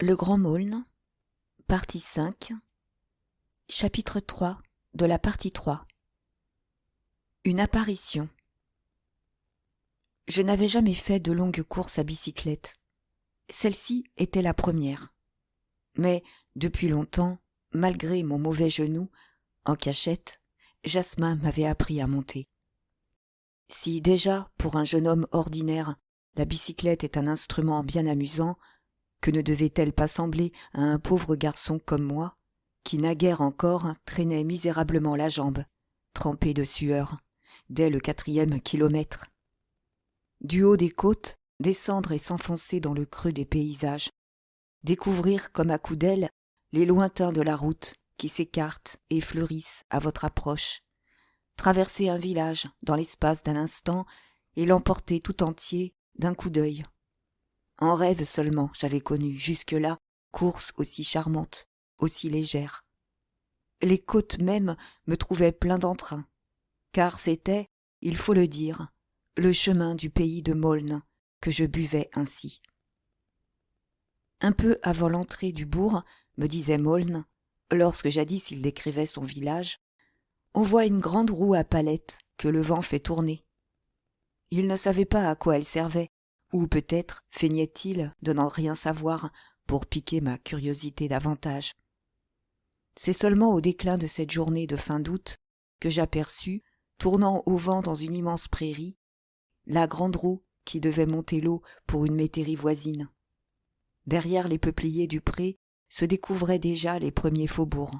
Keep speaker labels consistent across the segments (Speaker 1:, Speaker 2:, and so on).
Speaker 1: Le Grand Maulne, partie 5, chapitre 3 de la partie 3. Une apparition. Je n'avais jamais fait de longues courses à bicyclette. Celle-ci était la première. Mais, depuis longtemps, malgré mon mauvais genou, en cachette, Jasmin m'avait appris à monter. Si déjà, pour un jeune homme ordinaire, la bicyclette est un instrument bien amusant, que ne devait-elle pas sembler à un pauvre garçon comme moi, qui naguère encore traînait misérablement la jambe, trempé de sueur, dès le 4e kilomètre. Du haut des côtes, descendre et s'enfoncer dans le creux des paysages, découvrir comme à coups d'aile les lointains de la route qui s'écartent et fleurissent à votre approche, traverser un village dans l'espace d'un instant et l'emporter tout entier d'un coup d'œil. En rêve seulement j'avais connu jusque-là courses aussi charmantes, aussi légères. Les côtes mêmes me trouvaient plein d'entrain, car c'était, il faut le dire, le chemin du pays de Maulne que je buvais ainsi. Un peu avant l'entrée du bourg, me disait Maulne, lorsque jadis il décrivait son village, on voit une grande roue à palettes que le vent fait tourner. Il ne savait pas à quoi elle servait, ou peut-être feignait-il de n'en rien savoir pour piquer ma curiosité davantage. C'est seulement au déclin de cette journée de fin d'août que j'aperçus, tournant au vent dans une immense prairie, la grande roue qui devait monter l'eau pour une métairie voisine. Derrière les peupliers du pré se découvraient déjà les premiers faubourgs.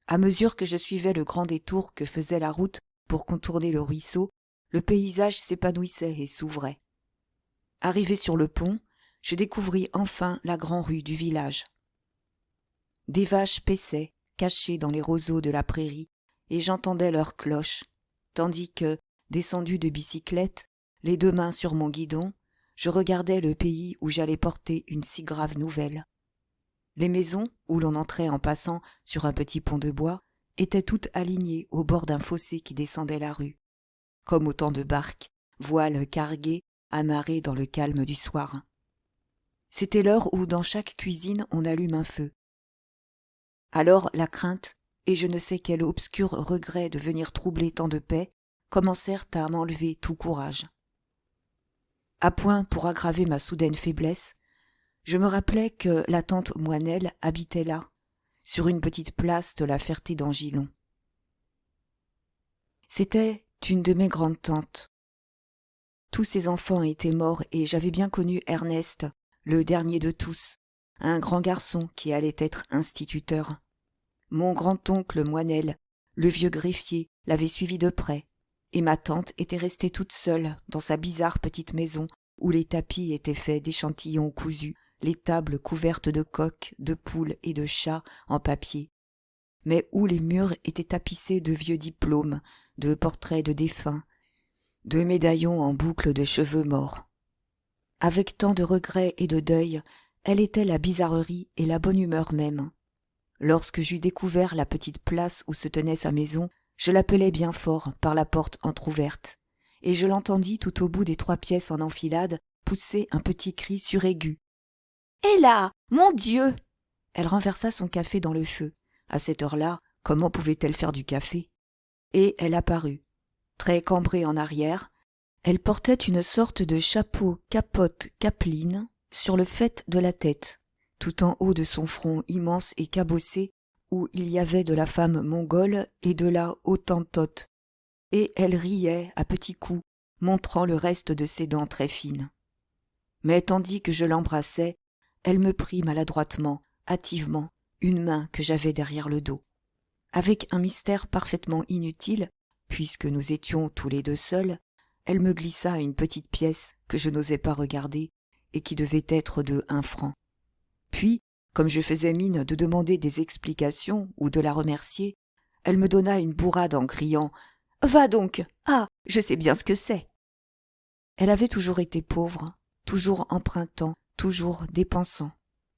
Speaker 1: À mesure que je suivais le grand détour que faisait la route pour contourner le ruisseau, le paysage s'épanouissait et s'ouvrait. Arrivé sur le pont, je découvris enfin la grande rue du village. Des vaches paissaient, cachées dans les roseaux de la prairie, et j'entendais leurs cloches, tandis que, descendu de bicyclette, les deux mains sur mon guidon, je regardais le pays où j'allais porter une si grave nouvelle. Les maisons, où l'on entrait en passant sur un petit pont de bois, étaient toutes alignées au bord d'un fossé qui descendait la rue, comme autant de barques, voiles carguées, amarrées dans le calme du soir. C'était l'heure où dans chaque cuisine on allume un feu. Alors la crainte, et je ne sais quel obscur regret de venir troubler tant de paix, commencèrent à m'enlever tout courage. À point pour aggraver ma soudaine faiblesse, je me rappelais que la tante Moinelle habitait là, sur une petite place de la Ferté-d'Angilon. C'était une de mes grandes tantes. Tous ses enfants étaient morts et j'avais bien connu Ernest, le dernier de tous, un grand garçon qui allait être instituteur. Mon grand-oncle Moinelle, le vieux greffier, l'avait suivi de près, et ma tante était restée toute seule dans sa bizarre petite maison où les tapis étaient faits d'échantillons cousus, les tables couvertes de coqs, de poules et de chats en papier, mais où les murs étaient tapissés de vieux diplômes, de portraits de défunts, de médaillons en boucles de cheveux morts. Avec tant de regrets et de deuil, elle était la bizarrerie et la bonne humeur même. Lorsque j'eus découvert la petite place où se tenait sa maison, je l'appelai bien fort par la porte entr'ouverte, et je l'entendis tout au bout des 3 pièces en enfilade pousser un petit cri suraigu. « Hé là, mon Dieu !» Elle renversa son café dans le feu. À cette heure-là, comment pouvait-elle faire du café? Et elle apparut. Très cambrée en arrière, elle portait une sorte de chapeau capote capeline sur le faîte de la tête, tout en haut de son front immense et cabossé, où il y avait de la femme mongole et de la Hottentote, et elle riait à petits coups, montrant le reste de ses dents très fines. Mais tandis que je l'embrassais, elle me prit maladroitement, hâtivement, une main que j'avais derrière le dos. Avec un mystère parfaitement inutile, puisque nous étions tous les deux seuls, elle me glissa une petite pièce que je n'osais pas regarder et qui devait être de 1 franc. Puis, comme je faisais mine de demander des explications ou de la remercier, elle me donna une bourrade en criant « Va donc! Ah, je sais bien ce que c'est !» Elle avait toujours été pauvre, toujours empruntant, toujours dépensant.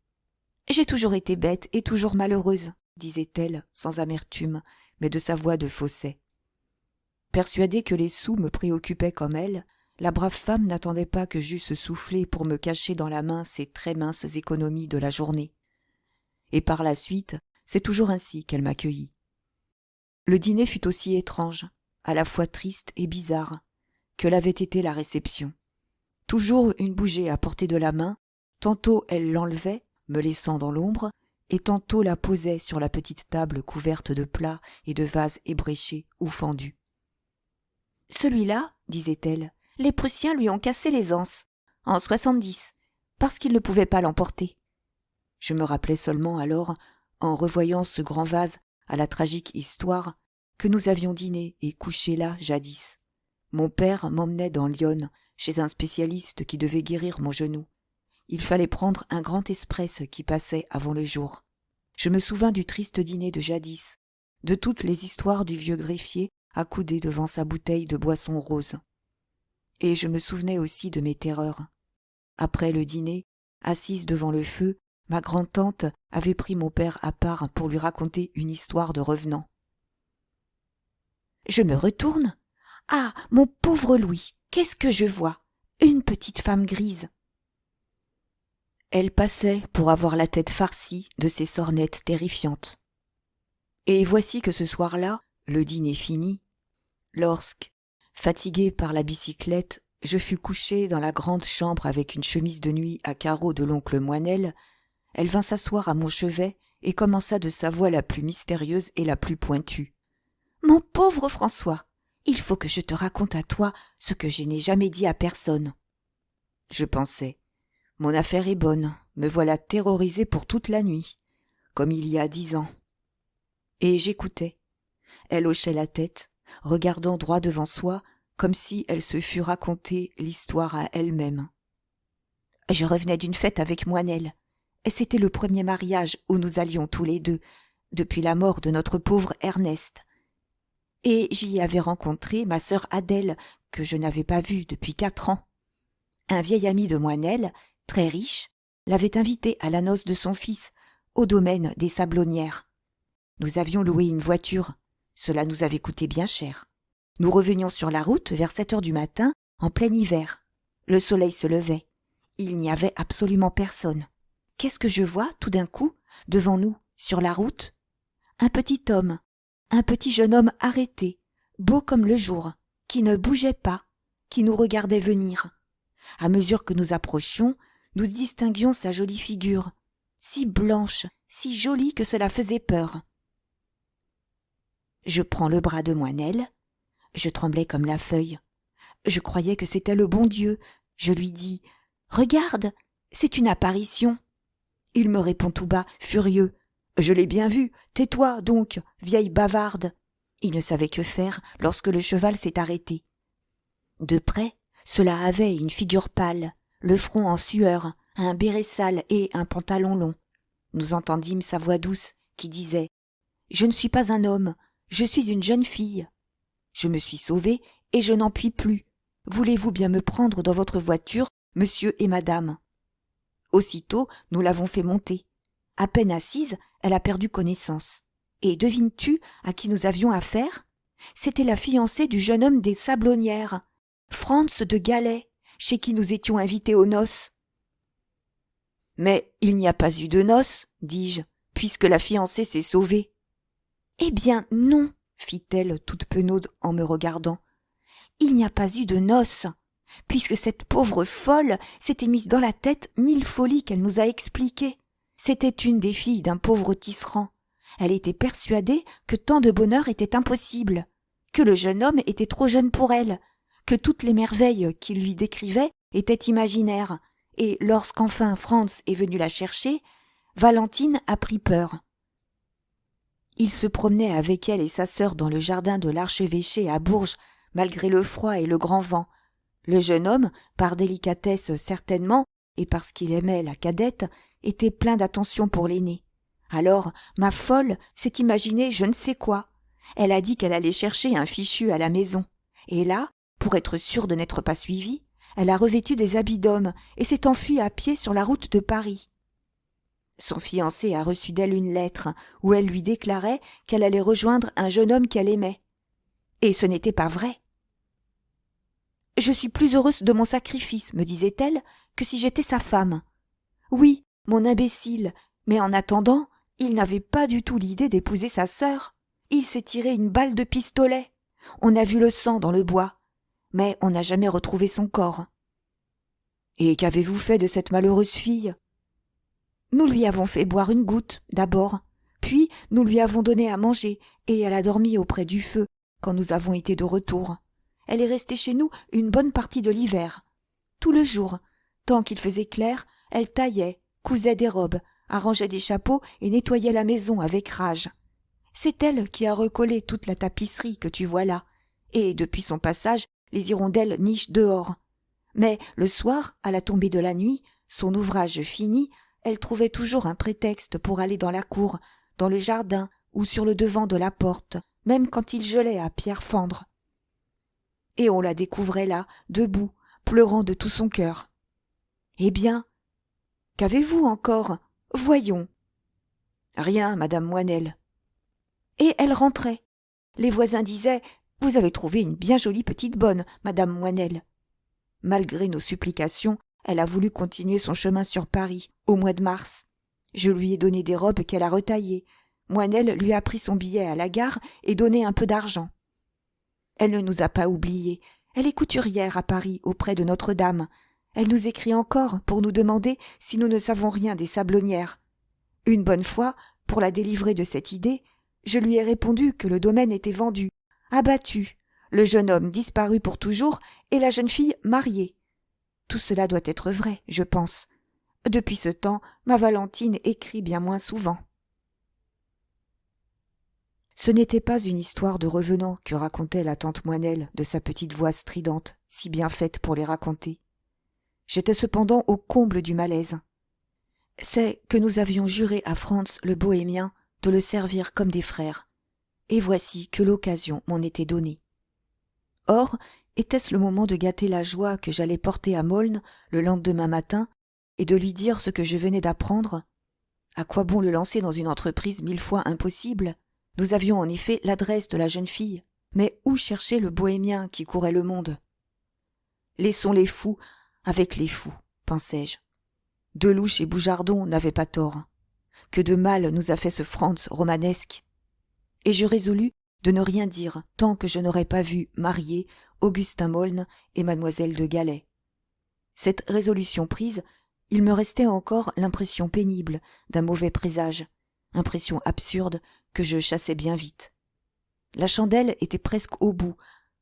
Speaker 1: « J'ai toujours été bête et toujours malheureuse, » disait-elle sans amertume, mais de sa voix de fausset. Persuadée que les sous me préoccupaient comme elle, la brave femme n'attendait pas que j'eusse soufflé pour me cacher dans la main ces très minces économies de la journée. Et par la suite, c'est toujours ainsi qu'elle m'accueillit. Le dîner fut aussi étrange, à la fois triste et bizarre, que l'avait été la réception. Toujours une bougie à portée de la main, tantôt elle l'enlevait, me laissant dans l'ombre, et tantôt la posait sur la petite table couverte de plats et de vases ébréchés ou fendus. « Celui-là, disait-elle, les Prussiens lui ont cassé les anses, en 70, parce qu'ils ne pouvaient pas l'emporter. » Je me rappelais seulement alors, en revoyant ce grand vase à la tragique histoire, que nous avions dîné et couché là jadis. Mon père m'emmenait dans Lyon, chez un spécialiste qui devait guérir mon genou. Il fallait prendre un grand express qui passait avant le jour. Je me souvins du triste dîner de jadis, de toutes les histoires du vieux greffier accoudé devant sa bouteille de boisson rose. Et je me souvenais aussi de mes terreurs. Après le dîner, assise devant le feu, ma grande-tante avait pris mon père à part pour lui raconter une histoire de revenant. Je me retourne. Ah, mon pauvre Louis, qu'est-ce que je vois? Une petite femme grise. Elle passait pour avoir la tête farcie de ces sornettes terrifiantes. Et voici que ce soir-là, le dîner fini, lorsque, fatigué par la bicyclette, je fus couché dans la grande chambre avec une chemise de nuit à carreaux de l'oncle Moinel, elle vint s'asseoir à mon chevet et commença de sa voix la plus mystérieuse et la plus pointue. « Mon pauvre François, il faut que je te raconte à toi ce que je n'ai jamais dit à personne. » Je pensais, mon affaire est bonne, me voilà terrorisé pour toute la nuit, comme il y a 10 ans. Et j'écoutais. Elle hochait la tête, regardant droit devant soi, comme si elle se fût raconté l'histoire à elle-même. Je revenais d'une fête avec Moinel. C'était le premier mariage où nous allions tous les deux, depuis la mort de notre pauvre Ernest. Et j'y avais rencontré ma sœur Adèle, que je n'avais pas vue depuis 4 ans. Un vieil ami de Moinel, très riche, l'avait invité à la noce de son fils, au domaine des Sablonnières. Nous avions loué une voiture. Cela nous avait coûté bien cher. Nous revenions sur la route vers 7 heures du matin, en plein hiver. Le soleil se levait. Il n'y avait absolument personne. Qu'est-ce que je vois, tout d'un coup, devant nous, sur la route? Un petit homme, un petit jeune homme arrêté, beau comme le jour, qui ne bougeait pas, qui nous regardait venir. À mesure que nous approchions, nous distinguions sa jolie figure, si blanche, si jolie que cela faisait peur. Je prends le bras de Moinel. Je tremblais comme la feuille. Je croyais que c'était le bon Dieu. Je lui dis « Regarde, c'est une apparition !» Il me répond tout bas, furieux. « Je l'ai bien vu, tais-toi donc, vieille bavarde !» Il ne savait que faire lorsque le cheval s'est arrêté. De près, cela avait une figure pâle, le front en sueur, un béret sale et un pantalon long. Nous entendîmes sa voix douce qui disait « Je ne suis pas un homme, je suis une jeune fille. Je me suis sauvée et je n'en puis plus. Voulez-vous bien me prendre dans votre voiture, monsieur et madame ?» Aussitôt, nous l'avons fait monter. À peine assise, elle a perdu connaissance. Et devines-tu à qui nous avions affaire? C'était la fiancée du jeune homme des Sablonnières, Franz de Galais, chez qui nous étions invités aux noces. « Mais il n'y a pas eu de noces, dis-je, puisque la fiancée s'est sauvée. »« Eh bien non, fit-elle toute penaude en me regardant. Il n'y a pas eu de noces, puisque cette pauvre folle s'était mise dans la tête 1000 folies qu'elle nous a expliquées. C'était une des filles d'un pauvre tisserand. Elle était persuadée que tant de bonheur était impossible, que le jeune homme était trop jeune pour elle, que toutes les merveilles qu'il lui décrivait étaient imaginaires, et lorsqu'enfin Franz est venu la chercher, Valentine a pris peur. Il se promenait avec elle et sa sœur dans le jardin de l'archevêché à Bourges, malgré le froid et le grand vent. Le jeune homme, par délicatesse certainement, et parce qu'il aimait la cadette, était plein d'attention pour l'aîné. Alors, ma folle s'est imaginé je ne sais quoi. Elle a dit qu'elle allait chercher un fichu à la maison. Et là, pour être sûre de n'être pas suivie, elle a revêtu des habits d'homme et s'est enfuie à pied sur la route de Paris. Son fiancé a reçu d'elle une lettre où elle lui déclarait qu'elle allait rejoindre un jeune homme qu'elle aimait. Et ce n'était pas vrai. Je suis plus heureuse de mon sacrifice, me disait-elle, que si j'étais sa femme. Oui, mon imbécile, mais en attendant, il n'avait pas du tout l'idée d'épouser sa sœur. Il s'est tiré une balle de pistolet. On a vu le sang dans le bois, mais on n'a jamais retrouvé son corps. Et qu'avez-vous fait de cette malheureuse fille? Nous lui avons fait boire une goutte, d'abord, puis nous lui avons donné à manger, et elle a dormi auprès du feu quand nous avons été de retour. Elle est restée chez nous une bonne partie de l'hiver. Tout le jour, tant qu'il faisait clair, elle taillait, cousait des robes, arrangeait des chapeaux et nettoyait la maison avec rage. C'est elle qui a recollé toute la tapisserie que tu vois là, et depuis son passage, les hirondelles nichent dehors. Mais le soir, à la tombée de la nuit, son ouvrage fini, elle trouvait toujours un prétexte pour aller dans la cour, dans le jardin ou sur le devant de la porte, même quand il gelait à pierre fendre. Et on la découvrait là, debout, pleurant de tout son cœur. « Eh bien, qu'avez-vous encore? Voyons. »« Rien, madame Moinel. » Et elle rentrait. Les voisins disaient « Vous avez trouvé une bien jolie petite bonne, madame Moinel. » Malgré nos supplications, elle a voulu continuer son chemin sur Paris, au mois de mars. Je lui ai donné des robes qu'elle a retaillées. Moinel lui a pris son billet à la gare et donné un peu d'argent. Elle ne nous a pas oubliés. Elle est couturière à Paris, auprès de Notre-Dame. Elle nous écrit encore pour nous demander si nous ne savons rien des Sablonnières. Une bonne fois, pour la délivrer de cette idée, je lui ai répondu que le domaine était vendu, abattu, le jeune homme disparu pour toujours et la jeune fille mariée. Tout cela doit être vrai, je pense. Depuis ce temps, ma Valentine écrit bien moins souvent. Ce n'était pas une histoire de revenants que racontait la tante Moinel de sa petite voix stridente, si bien faite pour les raconter. J'étais cependant au comble du malaise. C'est que nous avions juré à Franz le bohémien de le servir comme des frères, et voici que l'occasion m'en était donnée. Or, était-ce le moment de gâter la joie que j'allais porter à Maulne le lendemain matin et de lui dire ce que je venais d'apprendre? À quoi bon le lancer dans une entreprise 1000 fois impossible? Nous avions en effet l'adresse de la jeune fille, mais où chercher le bohémien qui courait le monde? Laissons les fous avec les fous, pensai-je. Delouche et Boujardon n'avaient pas tort. Que de mal nous a fait ce Franz romanesque. Et je résolus de ne rien dire tant que je n'aurais pas vu marier Augustin Maulne et mademoiselle de Galais. Cette résolution prise, il me restait encore l'impression pénible d'un mauvais présage, impression absurde que je chassais bien vite. La chandelle était presque au bout,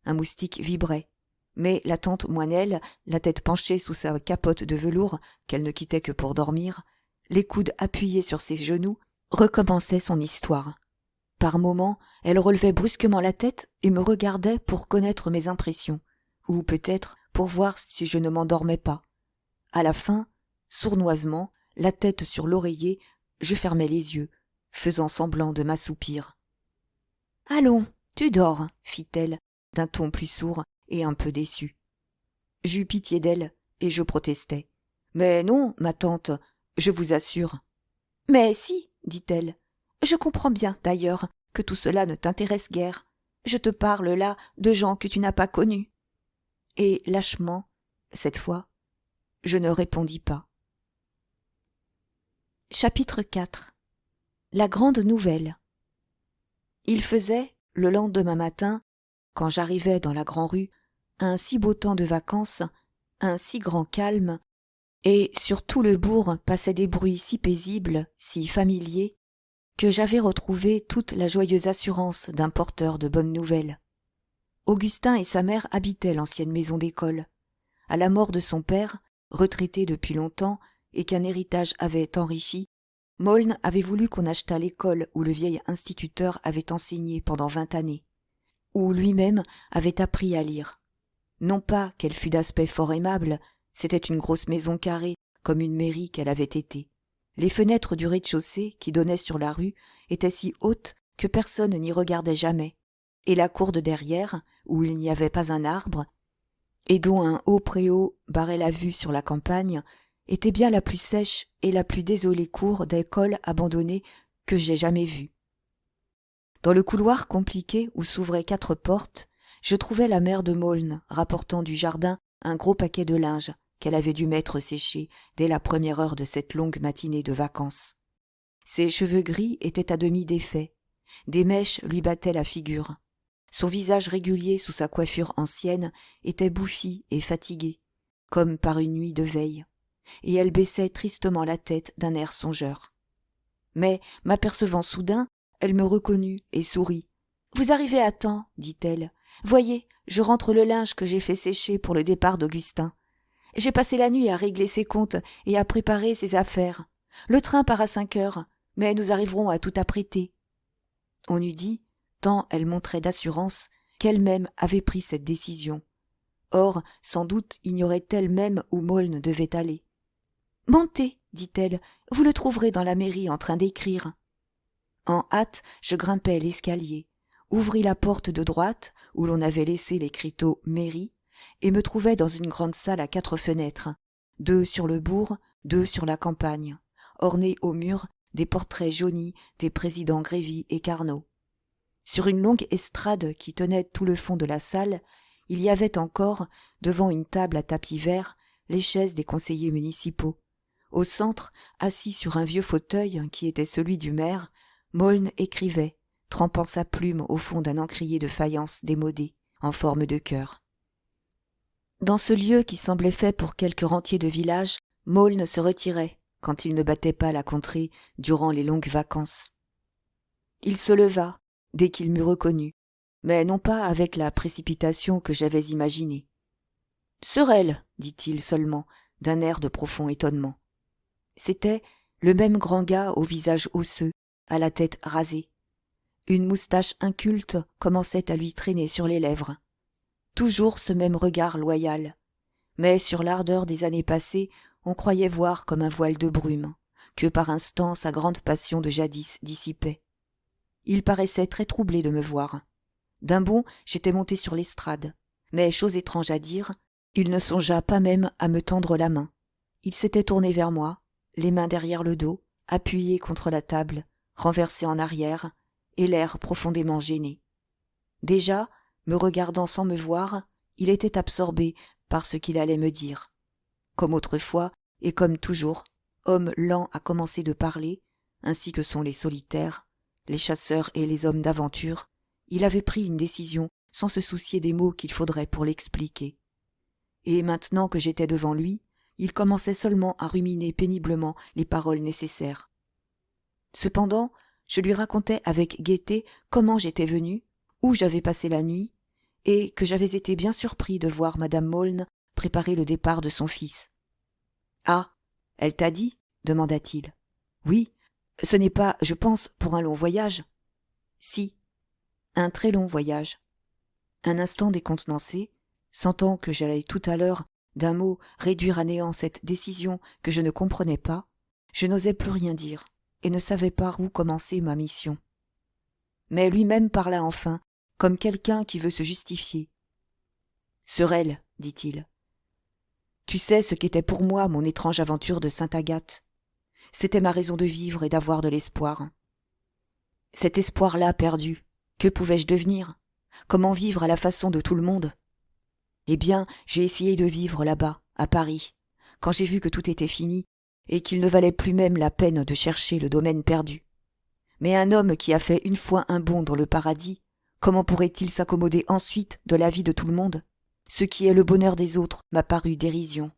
Speaker 1: un moustique vibrait, mais la tante Moinel, la tête penchée sous sa capote de velours qu'elle ne quittait que pour dormir, les coudes appuyés sur ses genoux, recommençait son histoire. Par moments, elle relevait brusquement la tête et me regardait pour connaître mes impressions, ou peut-être pour voir si je ne m'endormais pas. À la fin, sournoisement, la tête sur l'oreiller, je fermais les yeux, faisant semblant de m'assoupir. « Allons, tu dors, fit-elle, d'un ton plus sourd et un peu déçu. J'eus pitié d'elle, et je protestai. « Mais non, ma tante, je vous assure. »« Mais si, dit-elle. Je comprends bien, d'ailleurs, que tout cela ne t'intéresse guère. Je te parle là de gens que tu n'as pas connus. » Et lâchement, cette fois, je ne répondis pas. Chapitre 4. La grande nouvelle. Il faisait, le lendemain matin, quand j'arrivais dans la grande-rue, un si beau temps de vacances, un si grand calme, et sur tout le bourg passaient des bruits si paisibles, si familiers, que j'avais retrouvé toute la joyeuse assurance d'un porteur de bonnes nouvelles. Augustin et sa mère habitaient l'ancienne maison d'école. À la mort de son père, retraité depuis longtemps et qu'un héritage avait enrichi, Maulne avait voulu qu'on achetât l'école où le vieil instituteur avait enseigné pendant 20 années, où lui-même avait appris à lire. Non pas qu'elle fût d'aspect fort aimable, c'était une grosse maison carrée, comme une mairie qu'elle avait été. Les fenêtres du rez-de-chaussée, qui donnaient sur la rue, étaient si hautes que personne n'y regardait jamais, et la cour de derrière, où il n'y avait pas un arbre, et dont un haut préau barrait la vue sur la campagne, était bien la plus sèche et la plus désolée cour d'école abandonnée que j'aie jamais vue. Dans le couloir compliqué où s'ouvraient 4 portes, je trouvai la mère de Maulne rapportant du jardin un gros paquet de linge qu'elle avait dû mettre sécher dès la première heure de cette longue matinée de vacances. Ses cheveux gris étaient à demi défaits, des mèches lui battaient la figure. Son visage régulier sous sa coiffure ancienne était bouffi et fatigué, comme par une nuit de veille, et elle baissait tristement la tête d'un air songeur. Mais, m'apercevant soudain, elle me reconnut et sourit. « Vous arrivez à temps, dit-elle. Voyez, je rentre le linge que j'ai fait sécher pour le départ d'Augustin. J'ai passé la nuit à régler ses comptes et à préparer ses affaires. Le train part à 5 heures, mais nous arriverons à tout apprêter. » On eût dit, tant elle montrait d'assurance, qu'elle-même avait pris cette décision. Or, sans doute ignorait-elle même où Maulne devait aller. « Montez, dit-elle, vous le trouverez dans la mairie en train d'écrire. » En hâte, je grimpai l'escalier, ouvris la porte de droite, où l'on avait laissé l'écriteau « mairie », et me trouvai dans une grande salle à 4 fenêtres, 2 sur le bourg, 2 sur la campagne, ornées au mur des portraits jaunis des présidents Grévy et Carnot. Sur une longue estrade qui tenait tout le fond de la salle, il y avait encore, devant une table à tapis vert, les chaises des conseillers municipaux. Au centre, assis sur un vieux fauteuil qui était celui du maire, Maulne écrivait, trempant sa plume au fond d'un encrier de faïence démodé, en forme de cœur. Dans ce lieu qui semblait fait pour quelque rentier de village, Maulne se retirait, quand il ne battait pas la contrée durant les longues vacances. Il se leva, dès qu'il m'eut reconnu, mais non pas avec la précipitation que j'avais imaginée. « Sorel, dit-il seulement, d'un air de profond étonnement. C'était le même grand gars au visage osseux, à la tête rasée. Une moustache inculte commençait à lui traîner sur les lèvres. Toujours ce même regard loyal, mais sur l'ardeur des années passées, on croyait voir comme un voile de brume, que par instants sa grande passion de jadis dissipait. Il paraissait très troublé de me voir. D'un bond, j'étais monté sur l'estrade, mais, chose étrange à dire, il ne songea pas même à me tendre la main. Il s'était tourné vers moi, les mains derrière le dos, appuyé contre la table, renversé en arrière, et l'air profondément gêné. Déjà, me regardant sans me voir, il était absorbé par ce qu'il allait me dire. Comme autrefois, et comme toujours, homme lent à commencer de parler, ainsi que sont les solitaires, les chasseurs et les hommes d'aventure, il avait pris une décision sans se soucier des mots qu'il faudrait pour l'expliquer. Et maintenant que j'étais devant lui, il commençait seulement à ruminer péniblement les paroles nécessaires. Cependant, je lui racontais avec gaieté comment j'étais venu, où j'avais passé la nuit, et que j'avais été bien surpris de voir madame Maulne préparer le départ de son fils. « Ah, elle t'a dit ?» demanda-t-il. « Oui, ce n'est pas, je pense, pour un long voyage. »« Si, un très long voyage. » Un instant décontenancé, sentant que j'allais tout à l'heure, d'un mot, réduire à néant cette décision que je ne comprenais pas, je n'osais plus rien dire, et ne savais pas où commencer ma mission. Mais lui-même parla enfin, comme quelqu'un qui veut se justifier. « Sorel, dit-il, tu sais ce qu'était pour moi mon étrange aventure de Sainte-Agathe. C'était ma raison de vivre et d'avoir de l'espoir. Cet espoir-là perdu, que pouvais-je devenir? Comment vivre à la façon de tout le monde? Eh bien, j'ai essayé de vivre là-bas, à Paris, quand j'ai vu que tout était fini et qu'il ne valait plus même la peine de chercher le domaine perdu. Mais un homme qui a fait une fois un bond dans le paradis, comment pourrait-il s'accommoder ensuite de la vie de tout le monde? Ce qui est le bonheur des autres m'a paru dérision.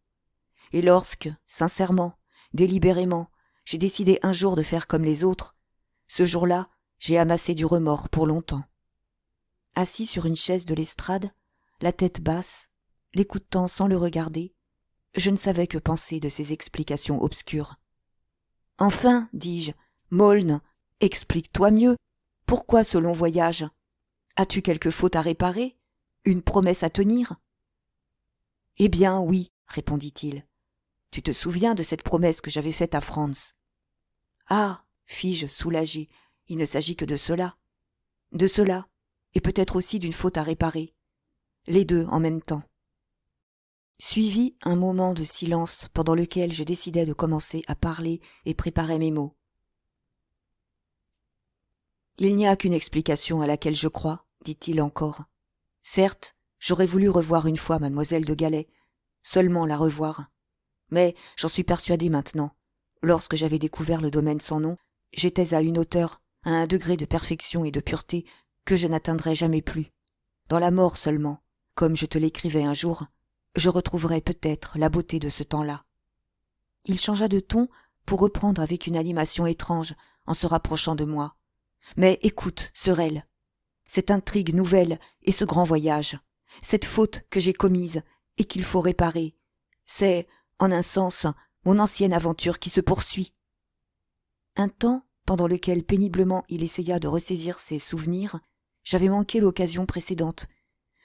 Speaker 1: Et lorsque, sincèrement, délibérément, j'ai décidé un jour de faire comme les autres, ce jour-là, j'ai amassé du remords pour longtemps. » Assis sur une chaise de l'estrade, la tête basse, l'écoutant sans le regarder, je ne savais que penser de ces explications obscures. « Enfin, dis-je, Maulne, explique-toi mieux. Pourquoi ce long voyage? As-tu quelque faute à réparer? Une promesse à tenir? »« Eh bien, oui, répondit-il. Tu te souviens de cette promesse que j'avais faite à Franz? »« Ah, fis-je soulagé, il ne s'agit que de cela. »« De cela, et peut-être aussi d'une faute à réparer. Les deux en même temps. » Suivit un moment de silence pendant lequel je décidai de commencer à parler et préparais mes mots. « Il n'y a qu'une explication à laquelle je crois, dit-il encore. Certes, j'aurais voulu revoir une fois mademoiselle de Galais, seulement la revoir. Mais j'en suis persuadé maintenant. Lorsque j'avais découvert le domaine sans nom, j'étais à une hauteur, à un degré de perfection et de pureté que je n'atteindrai jamais plus. Dans la mort seulement, comme je te l'écrivais un jour, je retrouverai peut-être la beauté de ce temps-là. Il changea de ton pour reprendre avec une animation étrange en se rapprochant de moi. Mais écoute, Sorel, cette intrigue nouvelle et ce grand voyage, cette faute que j'ai commise et qu'il faut réparer, c'est, en un sens, mon ancienne aventure qui se poursuit. Un temps, pendant lequel péniblement il essaya de ressaisir ses souvenirs, j'avais manqué l'occasion précédente.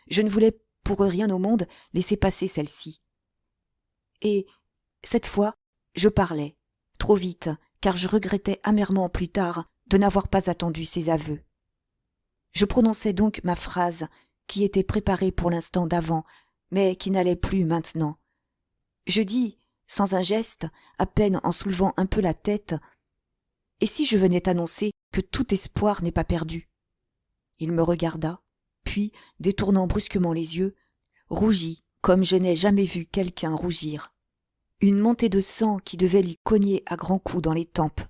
Speaker 1: Je ne voulais pour rien au monde laisser passer celle-ci. Et, cette fois, je parlais, trop vite, car je regrettais amèrement plus tard de n'avoir pas attendu ses aveux. Je prononçai donc ma phrase, qui était préparée pour l'instant d'avant, mais qui n'allait plus maintenant. Je dis, sans un geste, à peine en soulevant un peu la tête, « Et si je venais t'annoncer que tout espoir n'est pas perdu ?» Il me regarda, puis, détournant brusquement les yeux, rougit comme je n'ai jamais vu quelqu'un rougir. Une montée de sang qui devait lui cogner à grands coups dans les tempes.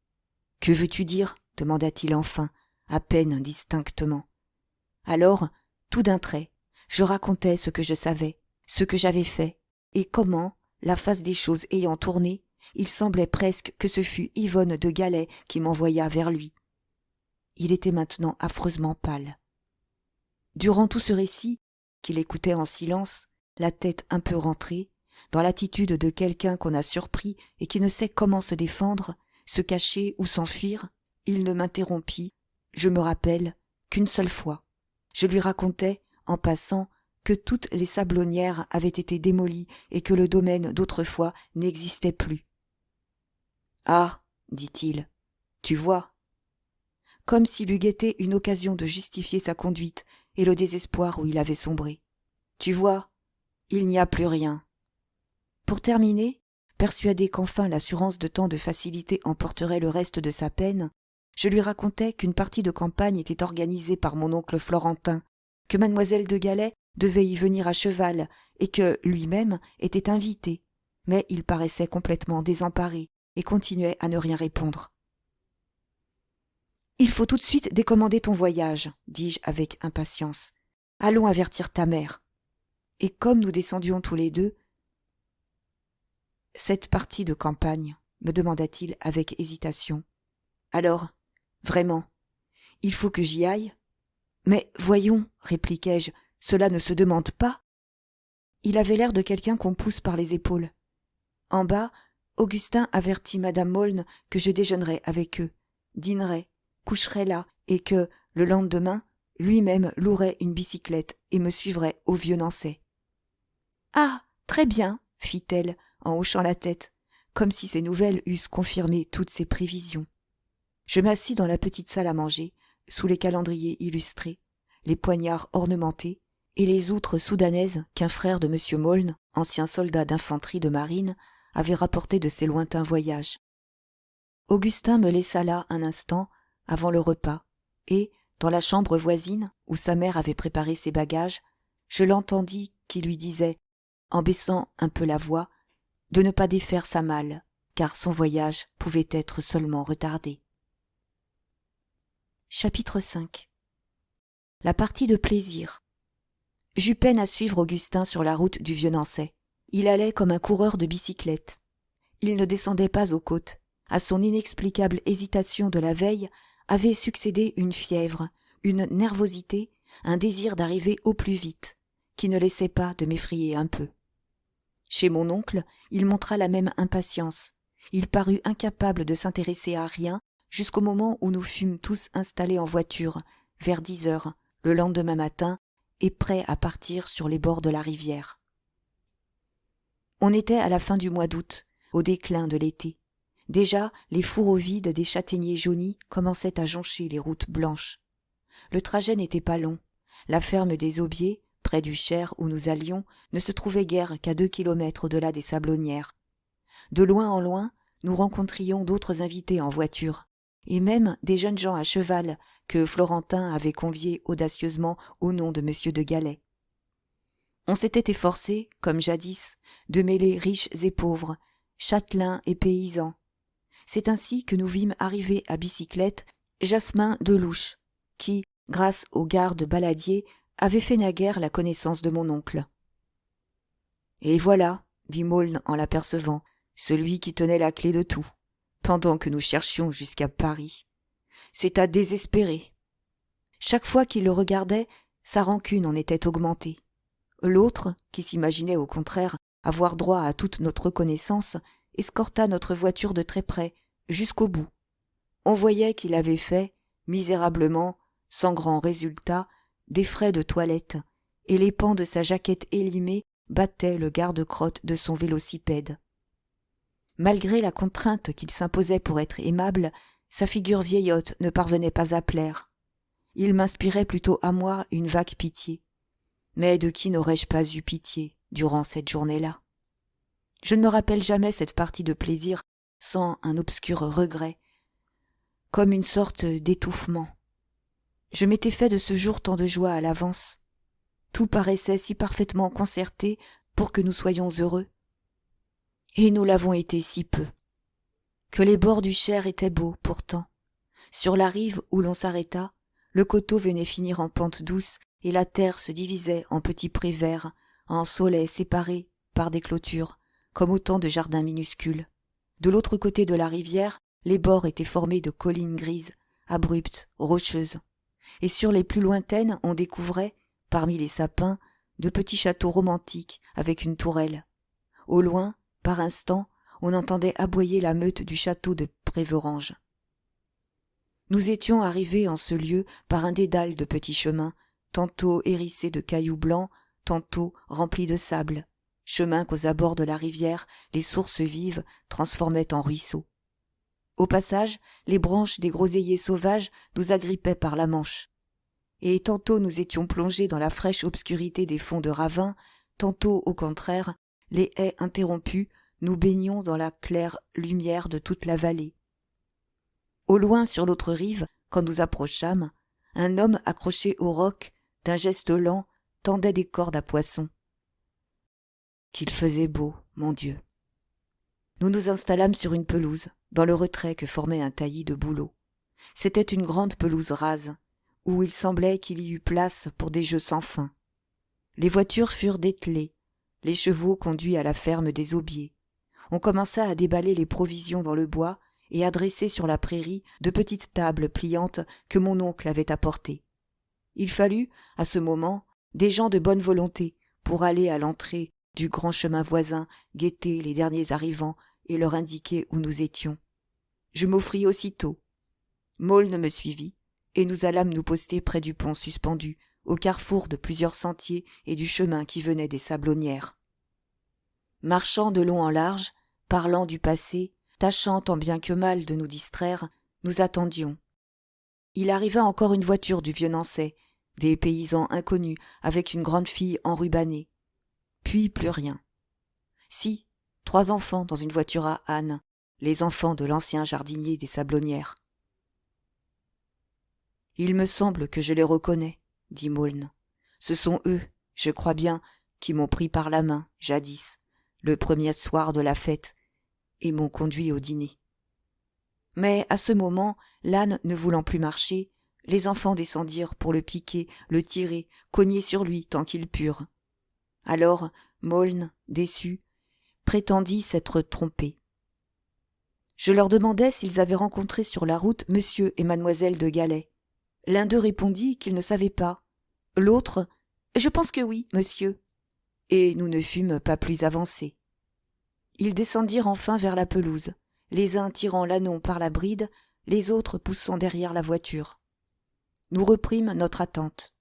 Speaker 1: « Que veux-tu dire ?» demanda-t-il enfin, à peine distinctement. Alors, tout d'un trait, je racontai ce que je savais, ce que j'avais fait, et comment, la face des choses ayant tourné, il semblait presque que ce fût Yvonne de Galais qui m'envoya vers lui. Il était maintenant affreusement pâle. Durant tout ce récit, qu'il écoutait en silence, la tête un peu rentrée, dans l'attitude de quelqu'un qu'on a surpris et qui ne sait comment se défendre, se cacher ou s'enfuir, il ne m'interrompit, je me rappelle, qu'une seule fois. Je lui racontai, en passant, que toutes les sablonnières avaient été démolies et que le domaine d'autrefois n'existait plus. « Ah, dit-il, tu vois !» Comme s'il eût guetté une occasion de justifier sa conduite et le désespoir où il avait sombré. « Tu vois, il n'y a plus rien. » Pour terminer, persuadé qu'enfin l'assurance de tant de facilité emporterait le reste de sa peine, je lui racontai qu'une partie de campagne était organisée par mon oncle Florentin, que mademoiselle de Galais devait y venir à cheval et que lui-même était invité, mais il paraissait complètement désemparé et continuait à ne rien répondre. « Il faut tout de suite décommander ton voyage, dis-je avec impatience. Allons avertir ta mère. » Et comme nous descendions tous les deux, « Cette partie de campagne, me demanda-t-il avec hésitation. Alors, vraiment, il faut que j'y aille ? Mais voyons, répliquai-je, cela ne se demande pas. Il avait l'air de quelqu'un qu'on pousse par les épaules. En bas, Augustin avertit madame Maulne que je déjeunerais avec eux, dînerais, coucherais là, et que, le lendemain, lui-même louerait une bicyclette et me suivrait au Vieux-Nançay. « Ah, très bien, fit-elle, en hochant la tête, comme si ces nouvelles eussent confirmé toutes ses prévisions. Je m'assis dans la petite salle à manger, sous les calendriers illustrés, les poignards ornementés, et les outres soudanaises qu'un frère de M. Maulne, ancien soldat d'infanterie de marine, avait rapportées de ses lointains voyages. Augustin me laissa là un instant, avant le repas, et, dans la chambre voisine, où sa mère avait préparé ses bagages, je l'entendis qui lui disait, en baissant un peu la voix, de ne pas défaire sa malle, car son voyage pouvait être seulement retardé. Chapitre 5. La partie de plaisir. J'eus peine à suivre Augustin sur la route du Vieux-Nançay. Il allait comme un coureur de bicyclette. Il ne descendait pas aux côtes. À son inexplicable hésitation de la veille avait succédé une fièvre, une nervosité, un désir d'arriver au plus vite, qui ne laissait pas de m'effrayer un peu. Chez mon oncle, il montra la même impatience. Il parut incapable de s'intéresser à rien jusqu'au moment où nous fûmes tous installés en voiture, vers 10 heures, le lendemain matin, et prêts à partir sur les bords de la rivière. On était à la fin du mois d'août, au déclin de l'été. Déjà, les fourreaux vides des châtaigniers jaunis commençaient à joncher les routes blanches. Le trajet n'était pas long. La ferme des Aubiers, près du Cher où nous allions, ne se trouvait guère qu'à 2 kilomètres au-delà des Sablonnières. De loin en loin, nous rencontrions d'autres invités en voiture, et même des jeunes gens à cheval que Florentin avait conviés audacieusement au nom de M. de Galais. On s'était efforcé, comme jadis, de mêler riches et pauvres, châtelains et paysans. C'est ainsi que nous vîmes arriver à bicyclette Jasmin de Louche, qui, grâce au garde Baladier, avait fait naguère la connaissance de mon oncle. « Et voilà, dit Maulne en l'apercevant, celui qui tenait la clé de tout, pendant que nous cherchions jusqu'à Paris. C'est à désespérer. » Chaque fois qu'il le regardait, sa rancune en était augmentée. L'autre, qui s'imaginait au contraire avoir droit à toute notre reconnaissance, escorta notre voiture de très près, jusqu'au bout. On voyait qu'il avait fait, misérablement, sans grand résultat, des frais de toilette, et les pans de sa jaquette élimée battaient le garde-crotte de son vélocipède. Malgré la contrainte qu'il s'imposait pour être aimable, sa figure vieillotte ne parvenait pas à plaire. Il m'inspirait plutôt à moi une vague pitié. Mais de qui n'aurais-je pas eu pitié durant cette journée-là? Je ne me rappelle jamais cette partie de plaisir sans un obscur regret, comme une sorte d'étouffement. Je m'étais fait de ce jour tant de joie à l'avance. Tout paraissait si parfaitement concerté pour que nous soyons heureux. Et nous l'avons été si peu. Que les bords du Cher étaient beaux, pourtant. Sur la rive où l'on s'arrêta, le coteau venait finir en pente douce et la terre se divisait en petits prés verts, en saulaies séparés par des clôtures, comme autant de jardins minuscules. De l'autre côté de la rivière, les bords étaient formés de collines grises, abruptes, rocheuses. Et sur les plus lointaines, on découvrait, parmi les sapins, de petits châteaux romantiques avec une tourelle. Au loin, par instants, on entendait aboyer la meute du château de Préverange. Nous étions arrivés en ce lieu par un dédale de petits chemins, tantôt hérissés de cailloux blancs, tantôt remplis de sable, chemin qu'aux abords de la rivière les sources vives transformaient en ruisseaux. Au passage, les branches des groseilliers sauvages nous agrippaient par la manche. Et tantôt nous étions plongés dans la fraîche obscurité des fonds de ravins, tantôt, au contraire, les haies interrompues, nous baignions dans la claire lumière de toute la vallée. Au loin, sur l'autre rive, quand nous approchâmes, un homme accroché au roc, d'un geste lent, tendait des cordes à poisson. Qu'il faisait beau, mon Dieu. Nous nous installâmes sur une pelouse, dans le retrait que formait un taillis de bouleaux. C'était une grande pelouse rase, où il semblait qu'il y eût place pour des jeux sans fin. Les voitures furent dételées, les chevaux conduits à la ferme des Aubiers. On commença à déballer les provisions dans le bois et à dresser sur la prairie de petites tables pliantes que mon oncle avait apportées. Il fallut, à ce moment, des gens de bonne volonté pour aller à l'entrée du grand chemin voisin, guetter les derniers arrivants et leur indiquer où nous étions. Je m'offris aussitôt. Maulne me suivit, et nous allâmes nous poster près du pont suspendu, au carrefour de plusieurs sentiers et du chemin qui venait des Sablonnières. Marchant de long en large, parlant du passé, tâchant tant bien que mal de nous distraire, nous attendions. Il arriva encore une voiture du vieux Nançais, des paysans inconnus avec une grande fille enrubannée. Puis plus rien. Si, 3 enfants dans une voiture à âne, les enfants de l'ancien jardinier des Sablonnières. « Il me semble que je les reconnais, » dit Maulne. « Ce sont eux, je crois bien, qui m'ont pris par la main, jadis, le premier soir de la fête, et m'ont conduit au dîner. » Mais à ce moment, l'âne ne voulant plus marcher, les enfants descendirent pour le piquer, le tirer, cogner sur lui tant qu'ils purent. Alors, Maulne, déçu, prétendit s'être trompé. Je leur demandai s'ils avaient rencontré sur la route monsieur et mademoiselle de Galais. L'un d'eux répondit qu'il ne savait pas. L'autre, « Je pense que oui, monsieur. » Et nous ne fûmes pas plus avancés. Ils descendirent enfin vers la pelouse, les uns tirant l'ânon par la bride, les autres poussant derrière la voiture. Nous reprîmes notre attente.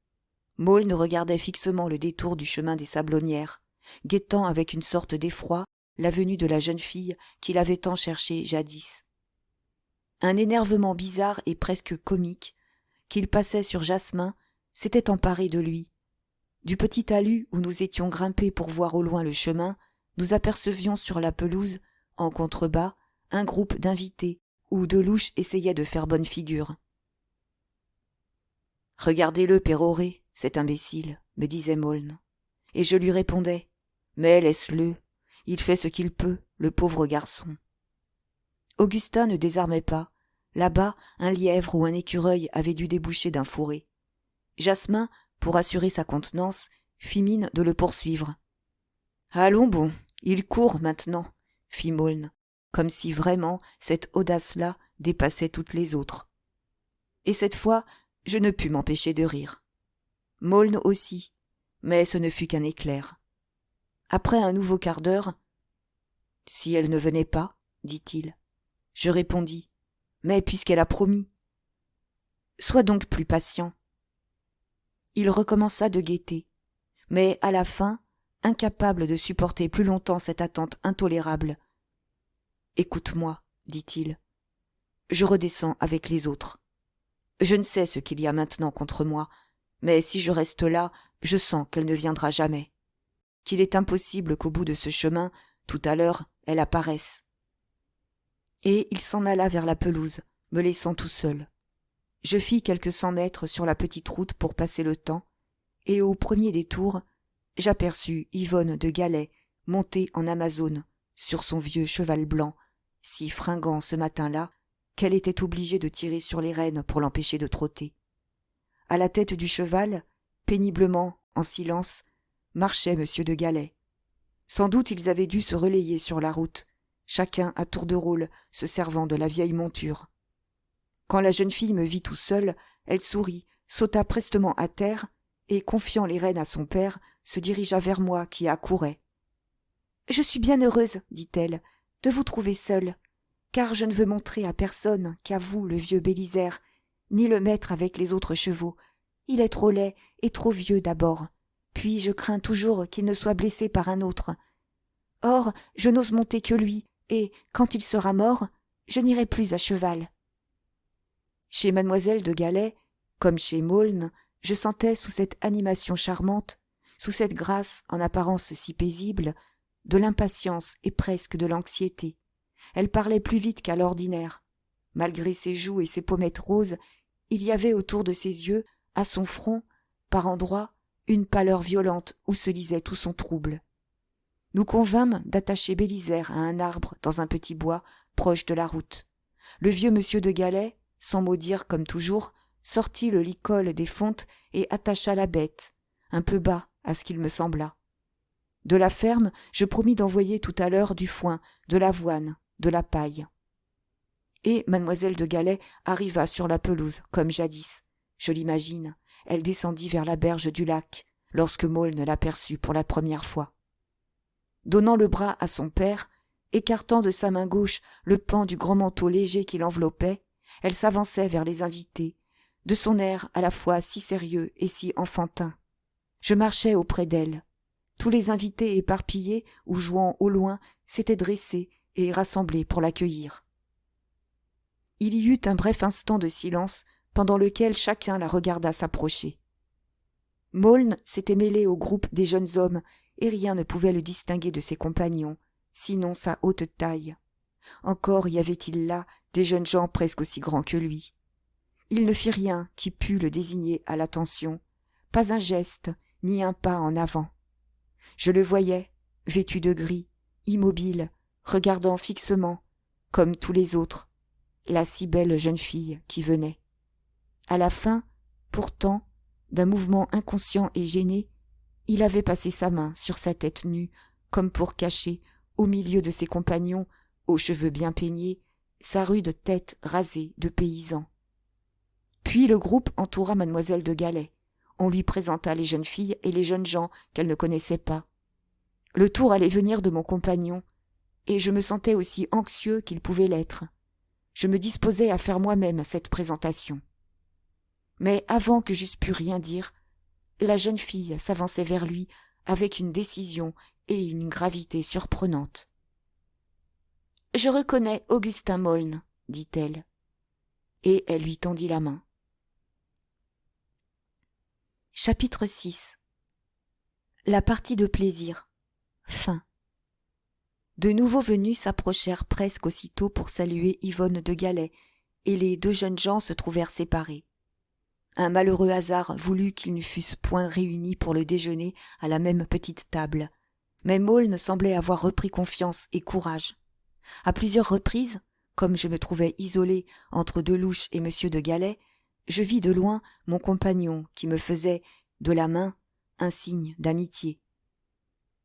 Speaker 1: Maulne regardait fixement le détour du chemin des Sablonnières, guettant avec une sorte d'effroi la venue de la jeune fille qu'il avait tant cherchée jadis. Un énervement bizarre et presque comique, qu'il passait sur Jasmin, s'était emparé de lui. Du petit talus où nous étions grimpés pour voir au loin le chemin, nous apercevions sur la pelouse, en contrebas, un groupe d'invités, où de louches essayaient de faire bonne figure. « Regardez-le pérorer, cet imbécile, me disait Maulne. Et je lui répondais, mais laisse-le, il fait ce qu'il peut, le pauvre garçon. Augustin ne désarmait pas. Là-bas, un lièvre ou un écureuil avait dû déboucher d'un fourré. Jasmin, pour assurer sa contenance, fit mine de le poursuivre. « Allons bon, il court maintenant, fit Maulne, comme si vraiment cette audace-là dépassait toutes les autres. Et cette fois, je ne pus m'empêcher de rire. Maulne aussi, mais ce ne fut qu'un éclair. Après un nouveau quart d'heure, « Si elle ne venait pas, dit-il. » Je répondis, « Mais puisqu'elle a promis. »« Sois donc plus patient. » Il recommença de guetter, mais à la fin, incapable de supporter plus longtemps cette attente intolérable. « Écoute-moi, dit-il. Je redescends avec les autres. Je ne sais ce qu'il y a maintenant contre moi, mais si je reste là, je sens qu'elle ne viendra jamais. Qu'il est impossible qu'au bout de ce chemin, tout à l'heure, elle apparaisse. » Et il s'en alla vers la pelouse, me laissant tout seul. Je fis quelques 100 mètres sur la petite route pour passer le temps, et au premier détour, j'aperçus Yvonne de Galais montée en Amazone sur son vieux cheval blanc, si fringant ce matin-là qu'elle était obligée de tirer sur les rênes pour l'empêcher de trotter. À la tête du cheval, péniblement, en silence, marchait monsieur de Galais. Sans doute ils avaient dû se relayer sur la route, chacun à tour de rôle se servant de la vieille monture. Quand la jeune fille me vit tout seul, elle sourit, sauta prestement à terre et, confiant les rênes à son père, se dirigea vers moi qui accourais. « Je suis bien heureuse, dit-elle, de vous trouver seul, car je ne veux montrer à personne qu'à vous le vieux Bélisaire, ni le mettre avec les autres chevaux. Il est trop laid et trop vieux d'abord, puis je crains toujours qu'il ne soit blessé par un autre. Or, je n'ose monter que lui, et, quand il sera mort, je n'irai plus à cheval. » Chez mademoiselle de Galais, comme chez Maulne, je sentais sous cette animation charmante, sous cette grâce en apparence si paisible, de l'impatience et presque de l'anxiété. Elle parlait plus vite qu'à l'ordinaire. Malgré ses joues et ses pommettes roses, il y avait autour de ses yeux, à son front, par endroits, une pâleur violente où se lisait tout son trouble. Nous convînmes d'attacher Bélisaire à un arbre dans un petit bois proche de la route. Le vieux monsieur de Galais, sans mot dire comme toujours, sortit le licol des fontes et attacha la bête, un peu bas à ce qu'il me sembla. De la ferme, je promis d'envoyer tout à l'heure du foin, de l'avoine, de la paille. Et mademoiselle de Galais arriva sur la pelouse, comme jadis. Je l'imagine, elle descendit vers la berge du lac, lorsque Maulne l'aperçut pour la première fois. Donnant le bras à son père, écartant de sa main gauche le pan du grand manteau léger qui l'enveloppait, elle s'avançait vers les invités, de son air à la fois si sérieux et si enfantin. Je marchais auprès d'elle. Tous les invités éparpillés ou jouant au loin s'étaient dressés et rassemblés pour l'accueillir. Il y eut un bref instant de silence pendant lequel chacun la regarda s'approcher. Maulne s'était mêlé au groupe des jeunes hommes et rien ne pouvait le distinguer de ses compagnons, sinon sa haute taille. Encore y avait-il là des jeunes gens presque aussi grands que lui. Il ne fit rien qui pût le désigner à l'attention, pas un geste, ni un pas en avant. Je le voyais, vêtu de gris, immobile, regardant fixement, comme tous les autres, la si belle jeune fille qui venait. À la fin, pourtant, d'un mouvement inconscient et gêné, il avait passé sa main sur sa tête nue, comme pour cacher, au milieu de ses compagnons, aux cheveux bien peignés, sa rude tête rasée de paysan. Puis le groupe entoura mademoiselle de Galais. On lui présenta les jeunes filles et les jeunes gens qu'elle ne connaissait pas. Le tour allait venir de mon compagnon, et je me sentais aussi anxieux qu'il pouvait l'être. Je me disposais à faire moi-même cette présentation. Mais avant que j'eusse pu rien dire, la jeune fille s'avançait vers lui avec une décision et une gravité surprenantes. « Je reconnais Augustin Maulne, dit-elle, et elle lui tendit la main. Chapitre 6. La partie de plaisir. Fin. De nouveaux venus s'approchèrent presque aussitôt pour saluer Yvonne de Galais, et les deux jeunes gens se trouvèrent séparés. Un malheureux hasard voulut qu'ils ne fussent point réunis pour le déjeuner à la même petite table. Mais Maulne semblait avoir repris confiance et courage. À plusieurs reprises, comme je me trouvais isolé entre Delouche et M. de Galais, je vis de loin mon compagnon qui me faisait, de la main, un signe d'amitié.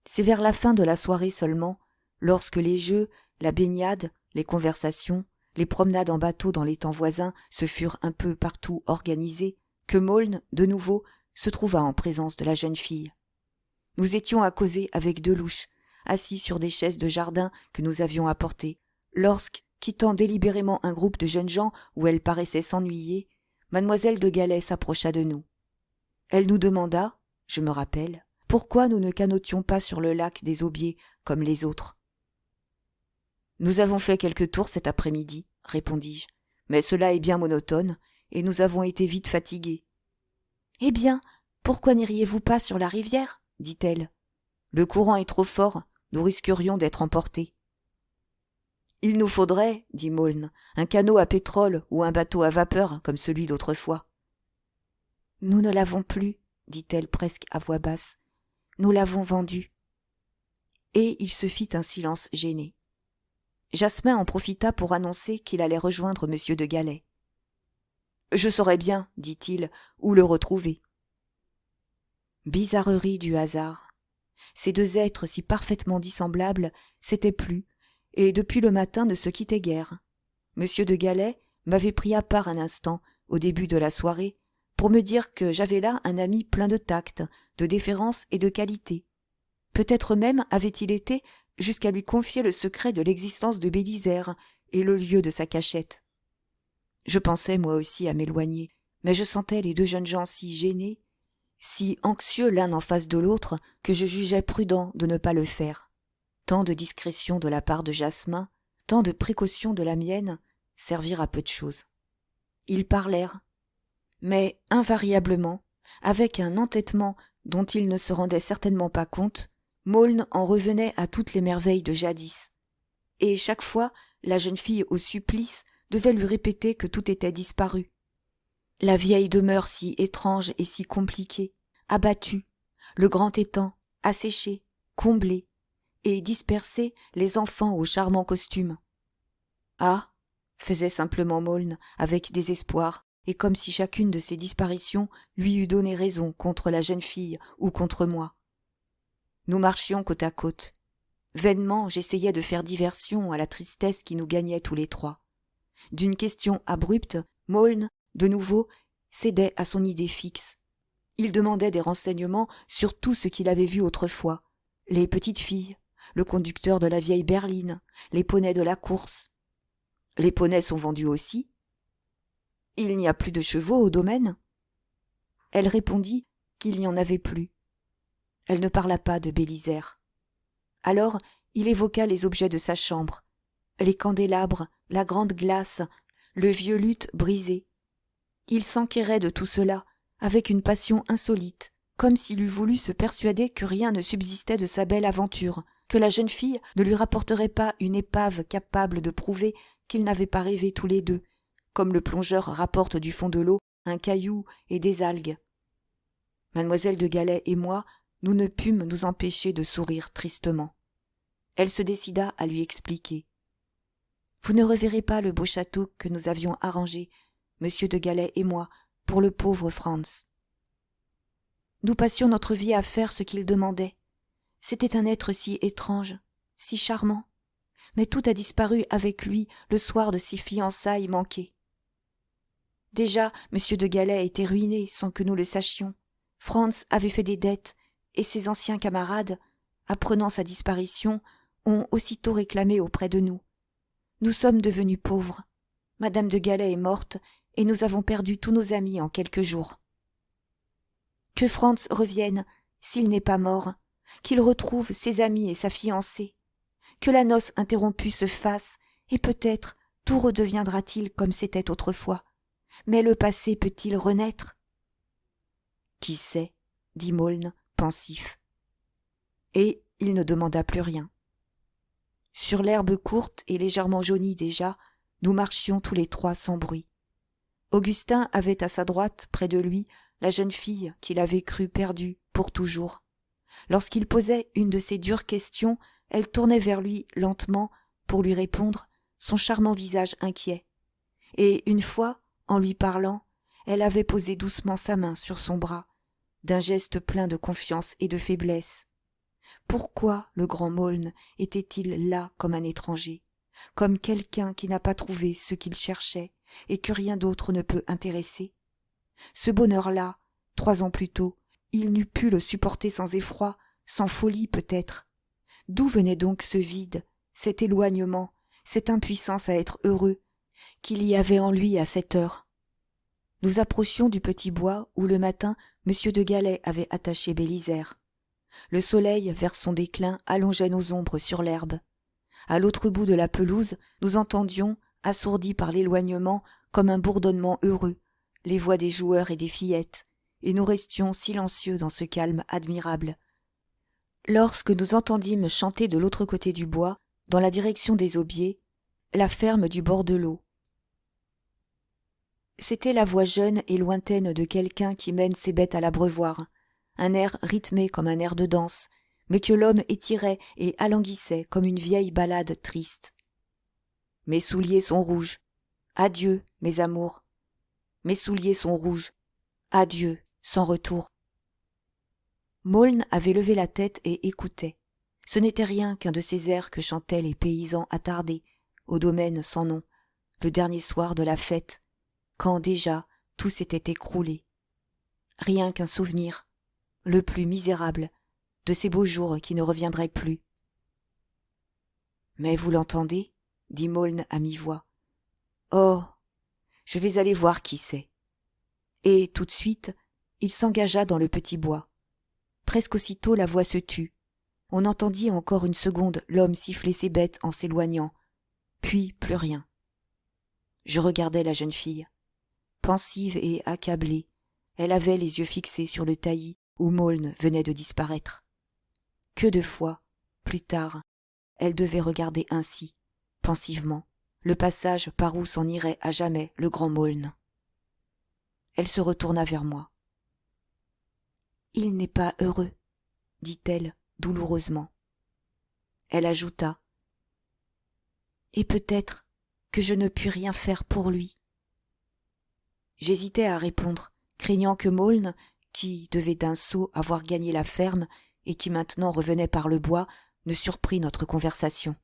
Speaker 1: C'est vers la fin de la soirée seulement, lorsque les jeux, la baignade, les conversations, les promenades en bateau dans les temps voisins se furent un peu partout organisés, que Maulne, de nouveau, se trouva en présence de la jeune fille. Nous étions à causer avec Delouche, assis sur des chaises de jardin que nous avions apportées, lorsque, quittant délibérément un groupe de jeunes gens où elle paraissait s'ennuyer, mademoiselle de Galais s'approcha de nous. Elle nous demanda, je me rappelle, pourquoi nous ne canotions pas sur le lac des Aubiers comme les autres. « Nous avons fait quelques tours cet après-midi, » répondis-je, « mais cela est bien monotone, et nous avons été vite fatigués. »« Eh bien, pourquoi n'iriez-vous pas sur la rivière ?» dit-elle. « Le courant est trop fort, nous risquerions d'être emportés. »« Il nous faudrait, dit Maulne, un canot à pétrole ou un bateau à vapeur comme celui d'autrefois. »« Nous ne l'avons plus, dit-elle presque à voix basse. Nous l'avons vendu. » Et il se fit un silence gêné. Jasmin en profita pour annoncer qu'il allait rejoindre M. de Galais. « Je saurais bien, dit-il, où le retrouver. » Bizarrerie du hasard. Ces deux êtres si parfaitement dissemblables s'étaient plu, et depuis le matin ne se quittaient guère. M. de Galais m'avait pris à part un instant, au début de la soirée, pour me dire que j'avais là un ami plein de tact, de déférence et de qualité. Peut-être même avait-il été jusqu'à lui confier le secret de l'existence de Bélisaire et le lieu de sa cachette. Je pensais moi aussi à m'éloigner, mais je sentais les deux jeunes gens si gênés, si anxieux l'un en face de l'autre, que je jugeais prudent de ne pas le faire. Tant de discrétion de la part de Jasmin, tant de précaution de la mienne, servirent à peu de chose. Ils parlèrent, mais invariablement, avec un entêtement dont ils ne se rendaient certainement pas compte, Maulne en revenait à toutes les merveilles de jadis. Et chaque fois, la jeune fille au supplice devait lui répéter que tout était disparu. La vieille demeure si étrange et si compliquée, abattue, le grand étang, asséché, comblé, et disperser les enfants aux charmants costumes. Ah, faisait simplement Maulne, avec désespoir, et comme si chacune de ces disparitions lui eût donné raison contre la jeune fille ou contre moi. Nous marchions côte à côte. Vainement, j'essayais de faire diversion à la tristesse qui nous gagnait tous les trois. D'une question abrupte, Maulne, de nouveau, cédait à son idée fixe. Il demandait des renseignements sur tout ce qu'il avait vu autrefois. Les petites filles, le conducteur de la vieille berline, les poneys de la course. Les poneys sont vendus aussi. Il n'y a plus de chevaux au domaine. Elle répondit qu'il n'y en avait plus. Elle ne parla pas de Bélisaire. Alors, il évoqua les objets de sa chambre, les candélabres, la grande glace, le vieux luth brisé. Il s'enquérait de tout cela, avec une passion insolite, comme s'il eût voulu se persuader que rien ne subsistait de sa belle aventure, que la jeune fille ne lui rapporterait pas une épave capable de prouver qu'ils n'avaient pas rêvé tous les deux, comme le plongeur rapporte du fond de l'eau un caillou et des algues. Mademoiselle de Galais et moi, nous ne pûmes nous empêcher de sourire tristement. Elle se décida à lui expliquer. « Vous ne reverrez pas le beau château que nous avions arrangé, Monsieur de Galais et moi, pour le pauvre Franz. Nous passions notre vie à faire ce qu'il demandait. C'était un être si étrange, si charmant, mais tout a disparu avec lui le soir de ses fiançailles manquées. Déjà, Monsieur de Galais était ruiné sans que nous le sachions. Franz avait fait des dettes, et ses anciens camarades, apprenant sa disparition, ont aussitôt réclamé auprès de nous. Nous sommes devenus pauvres. Madame de Galais est morte, et nous avons perdu tous nos amis en quelques jours. Que Franz revienne, s'il n'est pas mort, qu'il retrouve ses amis et sa fiancée, que la noce interrompue se fasse, et peut-être tout redeviendra-t-il comme c'était autrefois. Mais le passé peut-il renaître ? Qui sait, dit Maulne, pensif. Et il ne demanda plus rien. Sur l'herbe courte et légèrement jaunie déjà, nous marchions tous les trois sans bruit. Augustin avait à sa droite, près de lui, la jeune fille qu'il avait crue perdue pour toujours. Lorsqu'il posait une de ces dures questions, elle tournait vers lui lentement pour lui répondre, son charmant visage inquiet. Et une fois, en lui parlant, elle avait posé doucement sa main sur son bras, d'un geste plein de confiance et de faiblesse. Pourquoi le grand Maulne était-il là comme un étranger, comme quelqu'un qui n'a pas trouvé ce qu'il cherchait et que rien d'autre ne peut intéresser? Ce bonheur-là, 3 ans plus tôt, il n'eût pu le supporter sans effroi, sans folie peut-être. D'où venait donc ce vide, cet éloignement, cette impuissance à être heureux, qu'il y avait en lui à cette heure? Nous approchions du petit bois où le matin M. de Galais avait attaché Bélisaire. Le soleil, vers son déclin, allongeait nos ombres sur l'herbe. À l'autre bout de la pelouse, nous entendions, assourdis par l'éloignement, comme un bourdonnement heureux, les voix des joueurs et des fillettes, et nous restions silencieux dans ce calme admirable. Lorsque nous entendîmes chanter de l'autre côté du bois, dans la direction des aubiers, la ferme du bord de l'eau. C'était la voix jeune et lointaine de quelqu'un qui mène ses bêtes à l'abreuvoir, un air rythmé comme un air de danse, mais que l'homme étirait et alanguissait comme une vieille ballade triste. Mes souliers sont rouges. Adieu, mes amours. Mes souliers sont rouges. Adieu, sans retour. Maulne avait levé la tête et écoutait. Ce n'était rien qu'un de ces airs que chantaient les paysans attardés, au domaine sans nom, le dernier soir de la fête, quand déjà tout s'était écroulé. Rien qu'un souvenir, le plus misérable, de ces beaux jours qui ne reviendraient plus. « Mais vous l'entendez » dit Maulne à mi-voix. « Oh, je vais aller voir qui c'est. » Et tout de suite, il s'engagea dans le petit bois. Presque aussitôt la voix se tut. On entendit encore une seconde l'homme siffler ses bêtes en s'éloignant. Puis plus rien. Je regardais la jeune fille. Pensive et accablée, elle avait les yeux fixés sur le taillis où Maulne venait de disparaître. Que de fois, plus tard, elle devait regarder ainsi, pensivement, le passage par où s'en irait à jamais le grand Maulne. Elle se retourna vers moi. « Il n'est pas heureux, » dit-elle douloureusement. Elle ajouta « Et peut-être que je ne puis rien faire pour lui. » J'hésitais à répondre, craignant que Maulne, qui devait d'un saut avoir gagné la ferme et qui maintenant revenait par le bois, ne surprît notre conversation.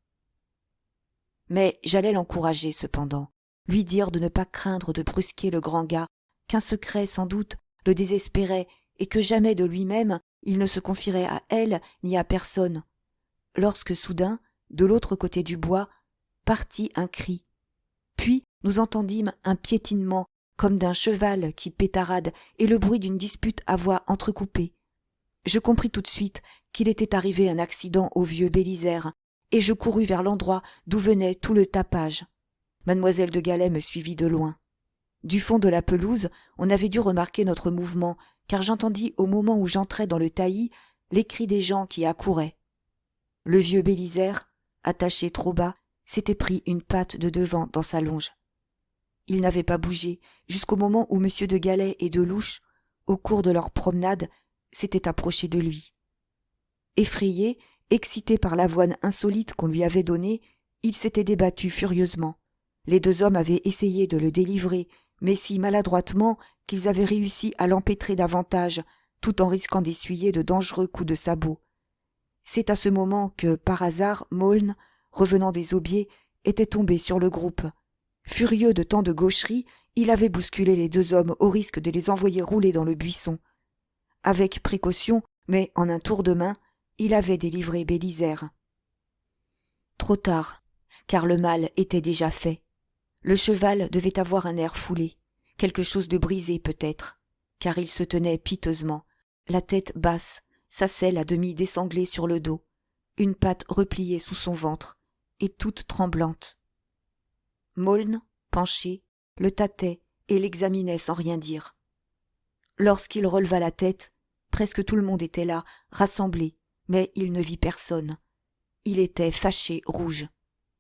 Speaker 1: Mais j'allais l'encourager cependant, lui dire de ne pas craindre de brusquer le grand gars, qu'un secret sans doute le désespérait et que jamais de lui-même il ne se confierait à elle ni à personne. Lorsque soudain, de l'autre côté du bois, partit un cri. Puis nous entendîmes un piétinement comme d'un cheval qui pétarade et le bruit d'une dispute à voix entrecoupée. Je compris tout de suite qu'il était arrivé un accident au vieux Bélisaire, et je courus vers l'endroit d'où venait tout le tapage. Mademoiselle de Galais me suivit de loin. Du fond de la pelouse, on avait dû remarquer notre mouvement, car j'entendis au moment où j'entrais dans le taillis les cris des gens qui accouraient. Le vieux Bélisaire, attaché trop bas, s'était pris une patte de devant dans sa longe. Il n'avait pas bougé jusqu'au moment où M. de Galais et de Louche, au cours de leur promenade, s'étaient approchés de lui. Effrayé, excité par l'avoine insolite qu'on lui avait donnée, il s'était débattu furieusement. Les 2 hommes avaient essayé de le délivrer, mais si maladroitement qu'ils avaient réussi à l'empêtrer davantage, tout en risquant d'essuyer de dangereux coups de sabot. C'est à ce moment que, par hasard, Maulne, revenant des aubiers, était tombé sur le groupe. Furieux de tant de gaucherie, il avait bousculé les 2 hommes au risque de les envoyer rouler dans le buisson. Avec précaution, mais en un tour de main, il avait délivré Bélisaire. Trop tard, car le mal était déjà fait. Le cheval devait avoir un air foulé, quelque chose de brisé peut-être, car il se tenait piteusement, la tête basse, sa selle à demi désanglée sur le dos, une patte repliée sous son ventre, et toute tremblante. Maulne, penché, le tâtait et l'examinait sans rien dire. Lorsqu'il releva la tête, presque tout le monde était là, rassemblé, mais il ne vit personne. Il était fâché, rouge.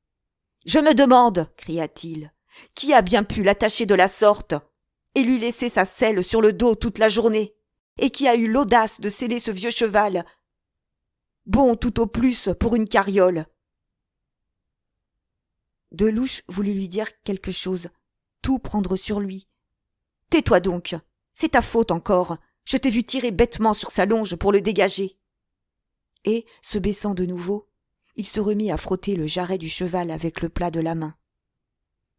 Speaker 1: « Je me demande, cria-t-il, qui a bien pu l'attacher de la sorte et lui laisser sa selle sur le dos toute la journée, et qui a eu l'audace de seller ce vieux cheval, bon tout au plus pour une carriole. » Delouche voulut lui dire quelque chose, tout prendre sur lui. « Tais-toi donc, c'est ta faute encore, je t'ai vu tirer bêtement sur sa longe pour le dégager. » Et, se baissant de nouveau, il se remit à frotter le jarret du cheval avec le plat de la main.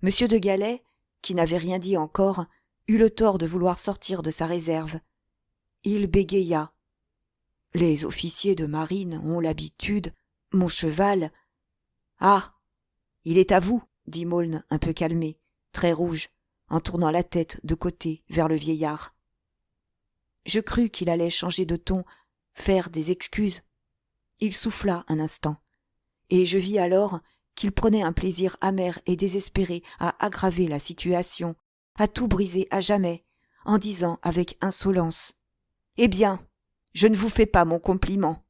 Speaker 1: Monsieur de Galais, qui n'avait rien dit encore, eut le tort de vouloir sortir de sa réserve. Il bégaya. « Les officiers de marine ont l'habitude, mon cheval… »« Ah, il est à vous, » dit Maulne un peu calmé, très rouge, en tournant la tête de côté vers le vieillard. Je crus qu'il allait changer de ton, faire des excuses. Il souffla un instant, et je vis alors qu'il prenait un plaisir amer et désespéré à aggraver la situation, à tout briser à jamais, en disant avec insolence : « Eh bien, je ne vous fais pas mon compliment. »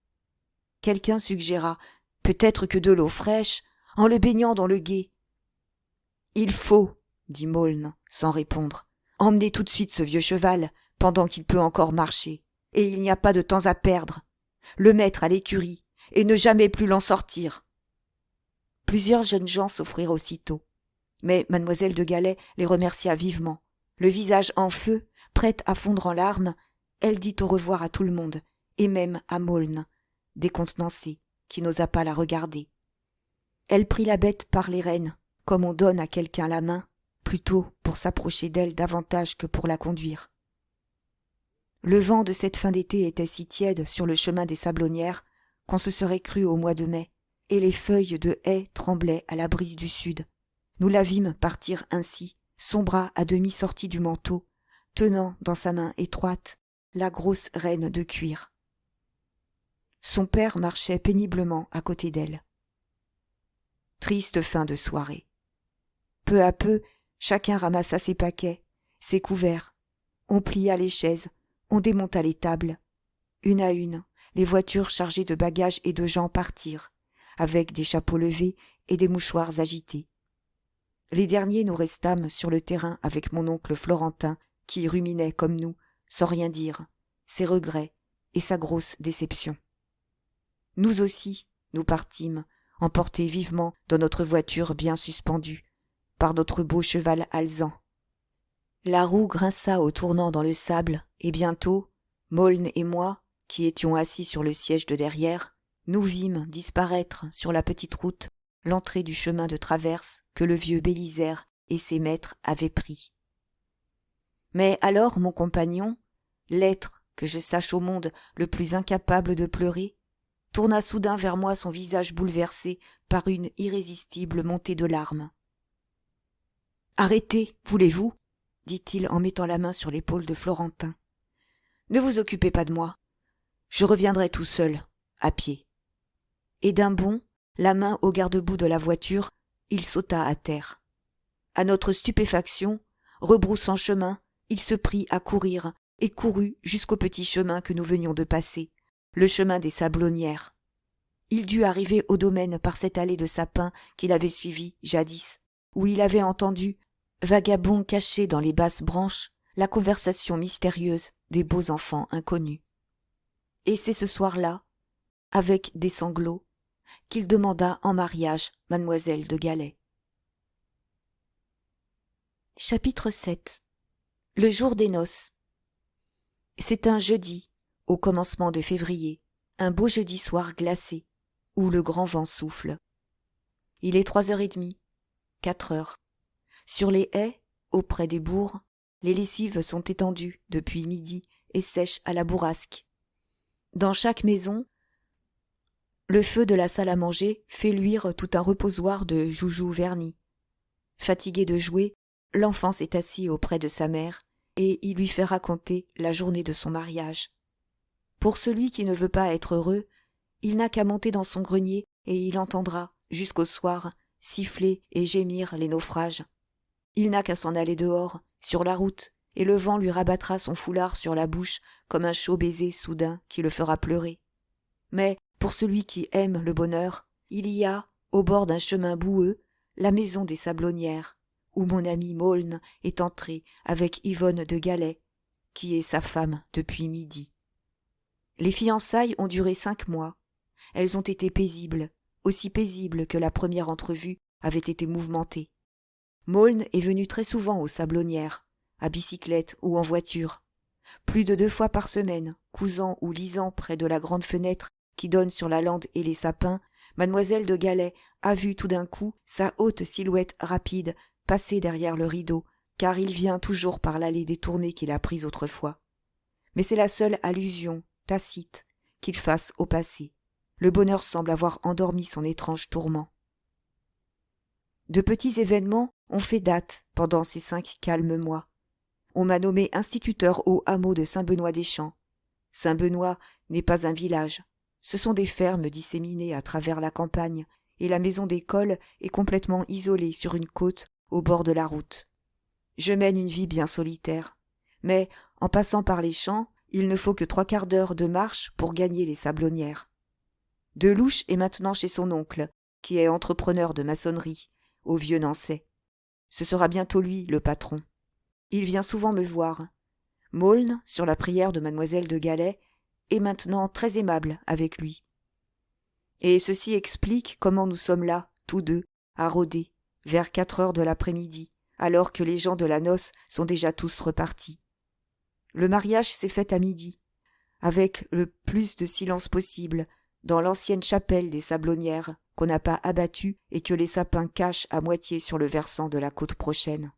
Speaker 1: Quelqu'un suggéra : « Peut-être que de l'eau fraîche, en le baignant dans le gué. »« Il faut, » dit Maulne, sans répondre, « emmener tout de suite ce vieux cheval, pendant qu'il peut encore marcher, et il n'y a pas de temps à perdre. Le mettre à l'écurie, et ne jamais plus l'en sortir. » Plusieurs jeunes gens s'offrirent aussitôt, mais mademoiselle de Galais les remercia vivement. Le visage en feu, prête à fondre en larmes, elle dit au revoir à tout le monde, et même à Maulne, décontenancé, qui n'osa pas la regarder. Elle prit la bête par les rênes, comme on donne à quelqu'un la main, plutôt pour s'approcher d'elle davantage que pour la conduire. Le vent de cette fin d'été était si tiède sur le chemin des Sablonnières qu'on se serait cru au mois de mai, et les feuilles de haies tremblaient à la brise du sud. Nous la vîmes partir ainsi, son bras à demi sorti du manteau, tenant dans sa main étroite la grosse rêne de cuir. Son père marchait péniblement à côté d'elle. Triste fin de soirée. Peu à peu, chacun ramassa ses paquets, ses couverts. On plia les chaises, on démonta les tables. Une à une, les voitures chargées de bagages et de gens partirent, avec des chapeaux levés et des mouchoirs agités. Les derniers nous restâmes sur le terrain avec mon oncle Florentin, qui ruminait comme nous, sans rien dire, ses regrets et sa grosse déception. Nous aussi, nous partîmes, emportés vivement dans notre voiture bien suspendue, par notre beau cheval alezan. La roue grinça au tournant dans le sable, et bientôt, Maulne et moi, qui étions assis sur le siège de derrière, nous vîmes disparaître sur la petite route l'entrée du chemin de traverse que le vieux Bélisaire et ses maîtres avaient pris. Mais alors mon compagnon, l'être que je sache au monde le plus incapable de pleurer, tourna soudain vers moi son visage bouleversé par une irrésistible montée de larmes. « Arrêtez, voulez-vous » dit-il en mettant la main sur l'épaule de Florentin. « Ne vous occupez pas de moi. Je reviendrai tout seul, à pied. » Et d'un bond, la main au garde-boue de la voiture, il sauta à terre. À notre stupéfaction, rebroussant chemin, il se prit à courir et courut jusqu'au petit chemin que nous venions de passer, le chemin des Sablonnières. Il dut arriver au domaine par cette allée de sapins qu'il avait suivie jadis, où il avait entendu, vagabond caché dans les basses branches, la conversation mystérieuse des beaux enfants inconnus. Et c'est ce soir-là, avec des sanglots, qu'il demanda en mariage mademoiselle de Galais. Chapitre 7. Le jour des noces. C'est un jeudi, au commencement de février, un beau jeudi soir glacé, où le grand vent souffle. Il est 3h30, 4h. Sur les haies, auprès des bourgs, les lessives sont étendues depuis midi et sèchent à la bourrasque. Dans chaque maison, le feu de la salle à manger fait luire tout un reposoir de joujoux vernis. Fatigué de jouer, l'enfant s'est assis auprès de sa mère et il lui fait raconter la journée de son mariage. Pour celui qui ne veut pas être heureux, il n'a qu'à monter dans son grenier et il entendra, jusqu'au soir, siffler et gémir les naufrages. Il n'a qu'à s'en aller dehors, sur la route, et le vent lui rabattra son foulard sur la bouche comme un chaud baiser soudain qui le fera pleurer. Mais, pour celui qui aime le bonheur, il y a, au bord d'un chemin boueux, la maison des Sablonnières, où mon ami Maulne est entré avec Yvonne de Galais, qui est sa femme depuis midi. Les fiançailles ont duré 5 mois. Elles ont été paisibles, aussi paisibles que la première entrevue avait été mouvementée. Maulne est venu très souvent aux Sablonnières, à bicyclette ou en voiture, plus de 2 fois par semaine, cousant ou lisant près de la grande fenêtre qui donne sur la lande et les sapins. Mademoiselle de Galais a vu tout d'un coup sa haute silhouette rapide passer derrière le rideau, car il vient toujours par l'allée détournée qu'il a prise autrefois. Mais c'est la seule allusion, tacite, qu'il fasse au passé. Le bonheur semble avoir endormi son étrange tourment. De petits événements ont fait date pendant ces 5 calmes mois. On m'a nommé instituteur au hameau de Saint-Benoît-des-Champs. Saint-Benoît n'est pas un village. Ce sont des fermes disséminées à travers la campagne, et la maison d'école est complètement isolée sur une côte au bord de la route. Je mène une vie bien solitaire, mais en passant par les champs, il ne faut que 3/4 d'heure de marche pour gagner les Sablonnières. Delouche est maintenant chez son oncle, qui est entrepreneur de maçonnerie, au Vieux-Nançay. Ce sera bientôt lui, le patron. Il vient souvent me voir. Maulne, sur la prière de mademoiselle de Galais, est maintenant très aimable avec lui. Et ceci explique comment nous sommes là, tous deux, à rôder, vers 4 heures de l'après-midi, alors que les gens de la noce sont déjà tous repartis. Le mariage s'est fait à midi, avec le plus de silence possible, dans l'ancienne chapelle des Sablonnières, qu'on n'a pas abattue et que les sapins cachent à moitié sur le versant de la côte prochaine.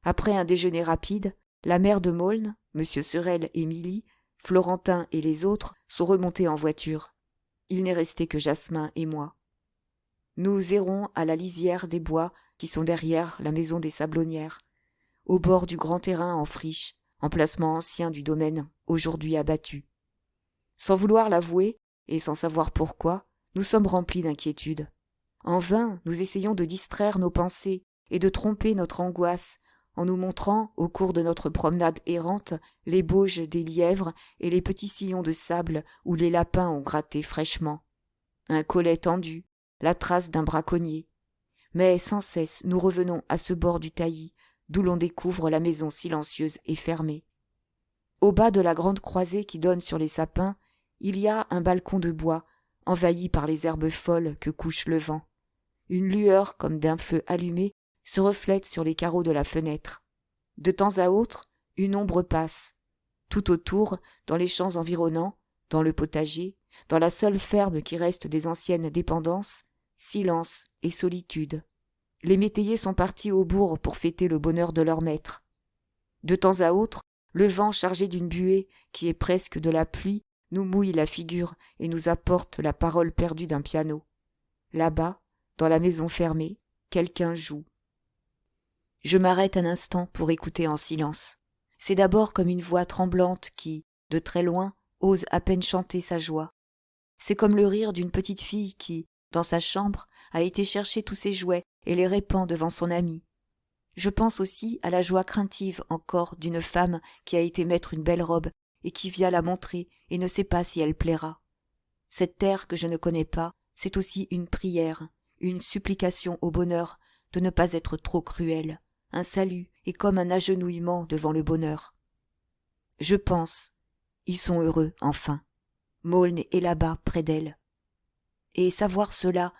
Speaker 1: Après un déjeuner rapide, la mère de Maulne, M. Sorel et Milly, Florentin et les autres sont remontés en voiture. Il n'est resté que Jasmin et moi. Nous errons à la lisière des bois qui sont derrière la maison des Sablonnières, au bord du grand terrain en friche, emplacement ancien du domaine, aujourd'hui abattu. Sans vouloir l'avouer, et sans savoir pourquoi, nous sommes remplis d'inquiétude. En vain, nous essayons de distraire nos pensées et de tromper notre angoisse, en nous montrant, au cours de notre promenade errante, les bauges des lièvres et les petits sillons de sable où les lapins ont gratté fraîchement. Un collet tendu, la trace d'un braconnier. Mais sans cesse, nous revenons à ce bord du taillis, d'où l'on découvre la maison silencieuse et fermée. Au bas de la grande croisée qui donne sur les sapins, il y a un balcon de bois, envahi par les herbes folles que couche le vent. Une lueur comme d'un feu allumé se reflète sur les carreaux de la fenêtre. De temps à autre, une ombre passe. Tout autour, dans les champs environnants, dans le potager, dans la seule ferme qui reste des anciennes dépendances, silence et solitude. Les métayers sont partis au bourg pour fêter le bonheur de leur maître. De temps à autre, le vent chargé d'une buée, qui est presque de la pluie, nous mouille la figure et nous apporte la parole perdue d'un piano. Là-bas, dans la maison fermée, quelqu'un joue. Je m'arrête un instant pour écouter en silence. C'est d'abord comme une voix tremblante qui, de très loin, ose à peine chanter sa joie. C'est comme le rire d'une petite fille qui, dans sa chambre, a été chercher tous ses jouets et les répand devant son amie. Je pense aussi à la joie craintive encore d'une femme qui a été mettre une belle robe et qui vient la montrer et ne sait pas si elle plaira. Cette terre que je ne connais pas, c'est aussi une prière, une supplication au bonheur de ne pas être trop cruel, un salut et comme un agenouillement devant le bonheur. Je pense, ils sont heureux, enfin. Maulne est là-bas, près d'elle. Et savoir cela,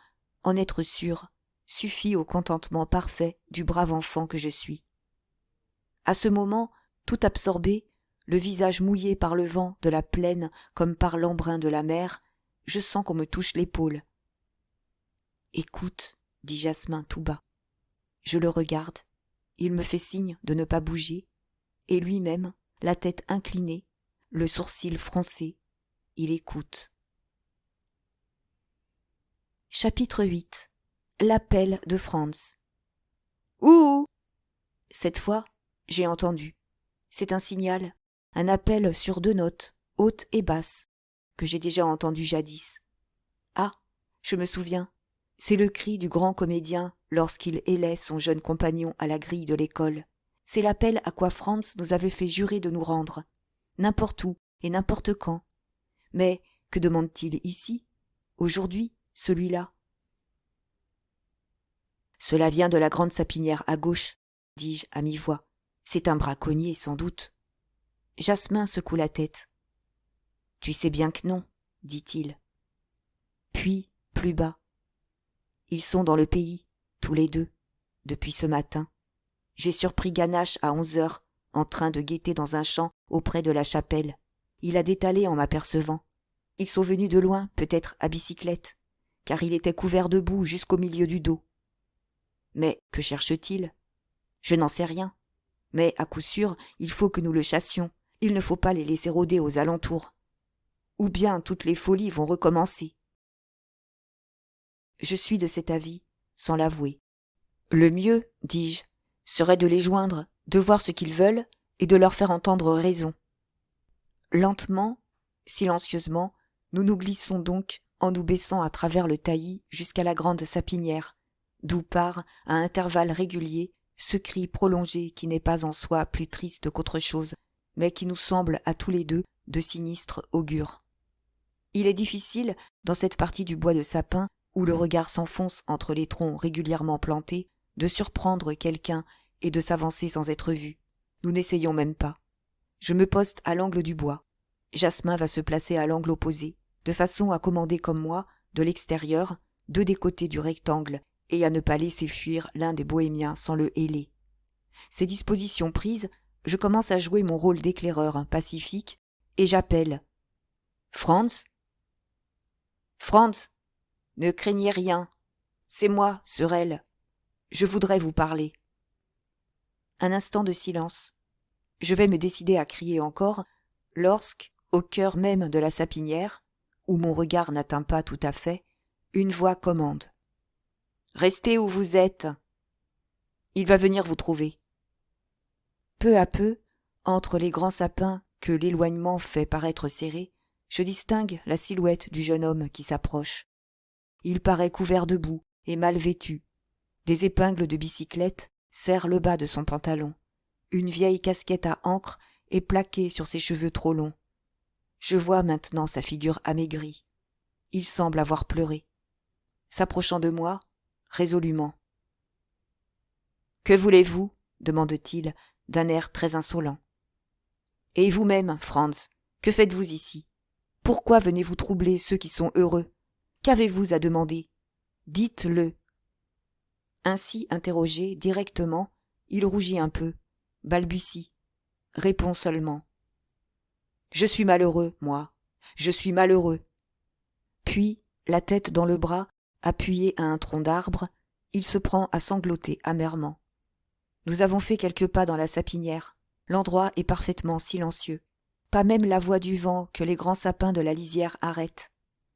Speaker 1: en être sûr, suffit au contentement parfait du brave enfant que je suis. À ce moment, tout absorbé, le visage mouillé par le vent de la plaine comme par l'embrun de la mer, je sens qu'on me touche l'épaule. « Écoute, dit Jasmin tout bas. Je le regarde. Il me fait signe de ne pas bouger, et lui-même, la tête inclinée, le sourcil froncé, il écoute. Chapitre 8. L'appel de Franz. Ouh! Cette fois, j'ai entendu. C'est un signal, un appel sur 2 notes, haute et basse, que j'ai déjà entendu jadis. Ah, je me souviens, c'est le cri du grand comédien lorsqu'il hélait son jeune compagnon à la grille de l'école. C'est l'appel à quoi Franz nous avait fait jurer de nous rendre, n'importe où et n'importe quand. Mais que demande-t-il ici, aujourd'hui, celui-là? Cela vient de la grande sapinière à gauche, dis-je à mi-voix. C'est un braconnier, sans doute. Jasmin secoue la tête. Tu sais bien que non, dit-il. Puis, plus bas. Ils sont dans le pays, tous les deux, depuis ce matin. J'ai surpris Ganache à 11 heures, en train de guetter dans un champ auprès de la chapelle. Il a détalé en m'apercevant. Ils sont venus de loin, peut-être à bicyclette, car il était couvert de boue jusqu'au milieu du dos. Mais que cherche-t-il ? Je n'en sais rien. Mais à coup sûr, il faut que nous le chassions. Il ne faut pas les laisser rôder aux alentours. Ou bien toutes les folies vont recommencer. Je suis de cet avis, sans l'avouer. Le mieux, dis-je, serait de les joindre, de voir ce qu'ils veulent et de leur faire entendre raison. Lentement, silencieusement, nous nous glissons donc en nous baissant à travers le taillis jusqu'à la grande sapinière, d'où part, à intervalles réguliers, ce cri prolongé qui n'est pas en soi plus triste qu'autre chose, mais qui nous semble à tous les deux de sinistre augure. Il est difficile, dans cette partie du bois de sapin, où le regard s'enfonce entre les troncs régulièrement plantés, de surprendre quelqu'un et de s'avancer sans être vu. Nous n'essayons même pas. Je me poste à l'angle du bois. Jasmin va se placer à l'angle opposé, de façon à commander comme moi, de l'extérieur, deux des côtés du rectangle, et à ne pas laisser fuir l'un des bohémiens sans le héler. Ces dispositions prises, je commence à jouer mon rôle d'éclaireur pacifique, et j'appelle. « Franz ? Franz, ne craignez rien. C'est moi, Sorel. Je voudrais vous parler. » Un instant de silence. Je vais me décider à crier encore, lorsque, au cœur même de la sapinière, où mon regard n'atteint pas tout à fait, une voix commande. « Restez où vous êtes. Il va venir vous trouver. » Peu à peu, entre les grands sapins que l'éloignement fait paraître serrés, je distingue la silhouette du jeune homme qui s'approche. Il paraît couvert de boue et mal vêtu. Des épingles de bicyclette serrent le bas de son pantalon. Une vieille casquette à encre est plaquée sur ses cheveux trop longs. Je vois maintenant sa figure amaigrie. Il semble avoir pleuré. S'approchant de moi, résolument. « Que voulez-vous » demande-t-il, d'un air très insolent. « Et vous-même, Franz, que faites-vous ici ? Pourquoi venez-vous troubler ceux qui sont heureux ? Qu'avez-vous à demander ? Dites-le. » Ainsi interrogé directement, il rougit un peu, balbutie, répond seulement. « Je suis malheureux, moi, je suis malheureux. » Puis, la tête dans le bras, appuyé à un tronc d'arbre, il se prend à sangloter amèrement. Nous avons fait quelques pas dans la sapinière. L'endroit est parfaitement silencieux. Pas même la voix du vent que les grands sapins de la lisière arrêtent.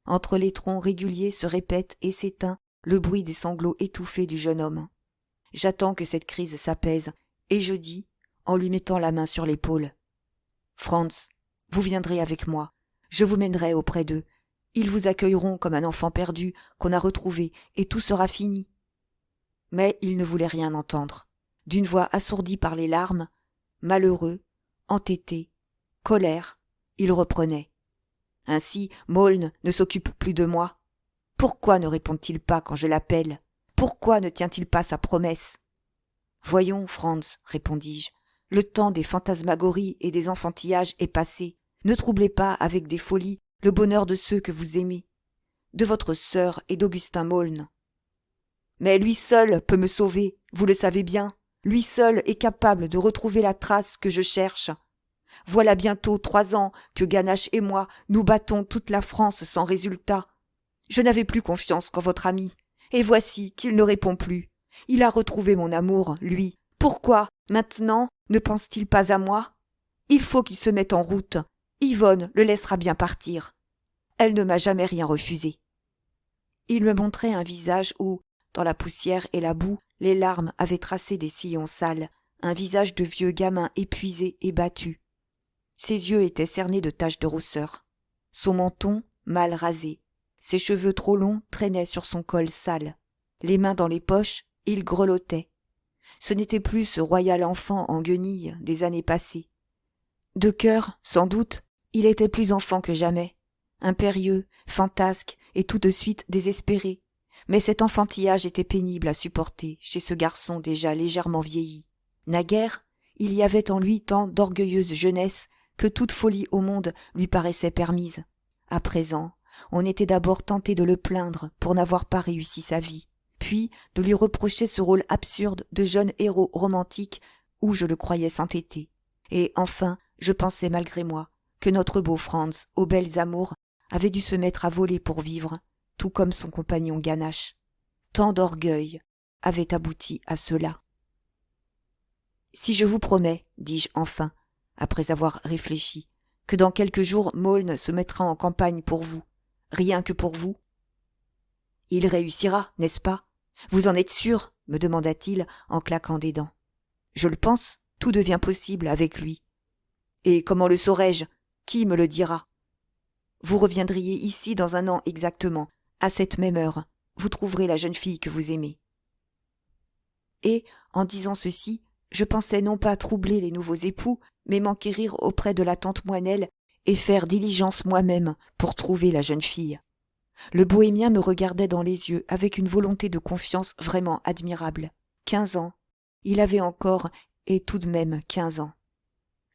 Speaker 1: Entre les troncs réguliers se répète et s'éteint le bruit des sanglots étouffés du jeune homme. J'attends que cette crise s'apaise, et je dis, en lui mettant la main sur l'épaule, « Franz, vous viendrez avec moi. Je vous mènerai auprès d'eux. Ils vous accueilleront comme un enfant perdu qu'on a retrouvé, et tout sera fini. » Mais il ne voulait rien entendre. D'une voix assourdie par les larmes, malheureux, entêté, colère, il reprenait. « Ainsi, Maulne ne s'occupe plus de moi. Pourquoi ne répond-il pas quand je l'appelle ? Pourquoi ne tient-il pas sa promesse ? » « Voyons, Franz, répondis-je, le temps des fantasmagories et des enfantillages est passé. Ne troublez pas avec des folies le bonheur de ceux que vous aimez, de votre sœur et d'Augustin Maulne. Mais lui seul peut me sauver, vous le savez bien. Lui seul est capable de retrouver la trace que je cherche. Voilà bientôt 3 ans que Ganache et moi nous battons toute la France sans résultat. Je n'avais plus confiance qu'en votre ami, et voici qu'il ne répond plus. Il a retrouvé mon amour, lui. Pourquoi, maintenant, ne pense-t-il pas à moi ? Il faut qu'il se mette en route. Yvonne le laissera bien partir. Elle ne m'a jamais rien refusé. » Il me montrait un visage où, dans la poussière et la boue, les larmes avaient tracé des sillons sales, un visage de vieux gamin épuisé et battu. Ses yeux étaient cernés de taches de rousseur. Son menton, mal rasé. Ses cheveux trop longs traînaient sur son col sale. Les mains dans les poches, il grelottait. Ce n'était plus ce royal enfant en guenilles des années passées. De cœur, sans doute, il était plus enfant que jamais, impérieux, fantasque et tout de suite désespéré, Mais cet enfantillage était pénible à supporter chez ce garçon déjà légèrement vieilli. Naguère, il y avait en lui tant d'orgueilleuse jeunesse que toute folie au monde lui paraissait permise. À présent, on était d'abord tenté de le plaindre pour n'avoir pas réussi sa vie, puis de lui reprocher ce rôle absurde de jeune héros romantique où je le croyais s'entêter. Et enfin, je pensais malgré moi que notre beau Franz, aux belles amours, avait dû se mettre à voler pour vivre, tout comme son compagnon Ganache. Tant d'orgueil avait abouti à cela. « Si je vous promets, dis-je enfin, après avoir réfléchi, que dans quelques jours Maulne se mettra en campagne pour vous, rien que pour vous. »« Il réussira, n'est-ce pas ? Vous en êtes sûr ? » me demanda-t-il en claquant des dents. « Je le pense, tout devient possible avec lui. »« Et comment le saurais-je ? Qui me le dira ? » ?»« Vous reviendriez ici dans 1 an exactement, à cette même heure. Vous trouverez la jeune fille que vous aimez. » Et, en disant ceci, je pensais non pas troubler les nouveaux époux, mais m'enquérir auprès de la tante Moinelle et faire diligence moi-même pour trouver la jeune fille. Le bohémien me regardait dans les yeux avec une volonté de confiance vraiment admirable. 15 ans. Il avait encore, et tout de même 15 ans.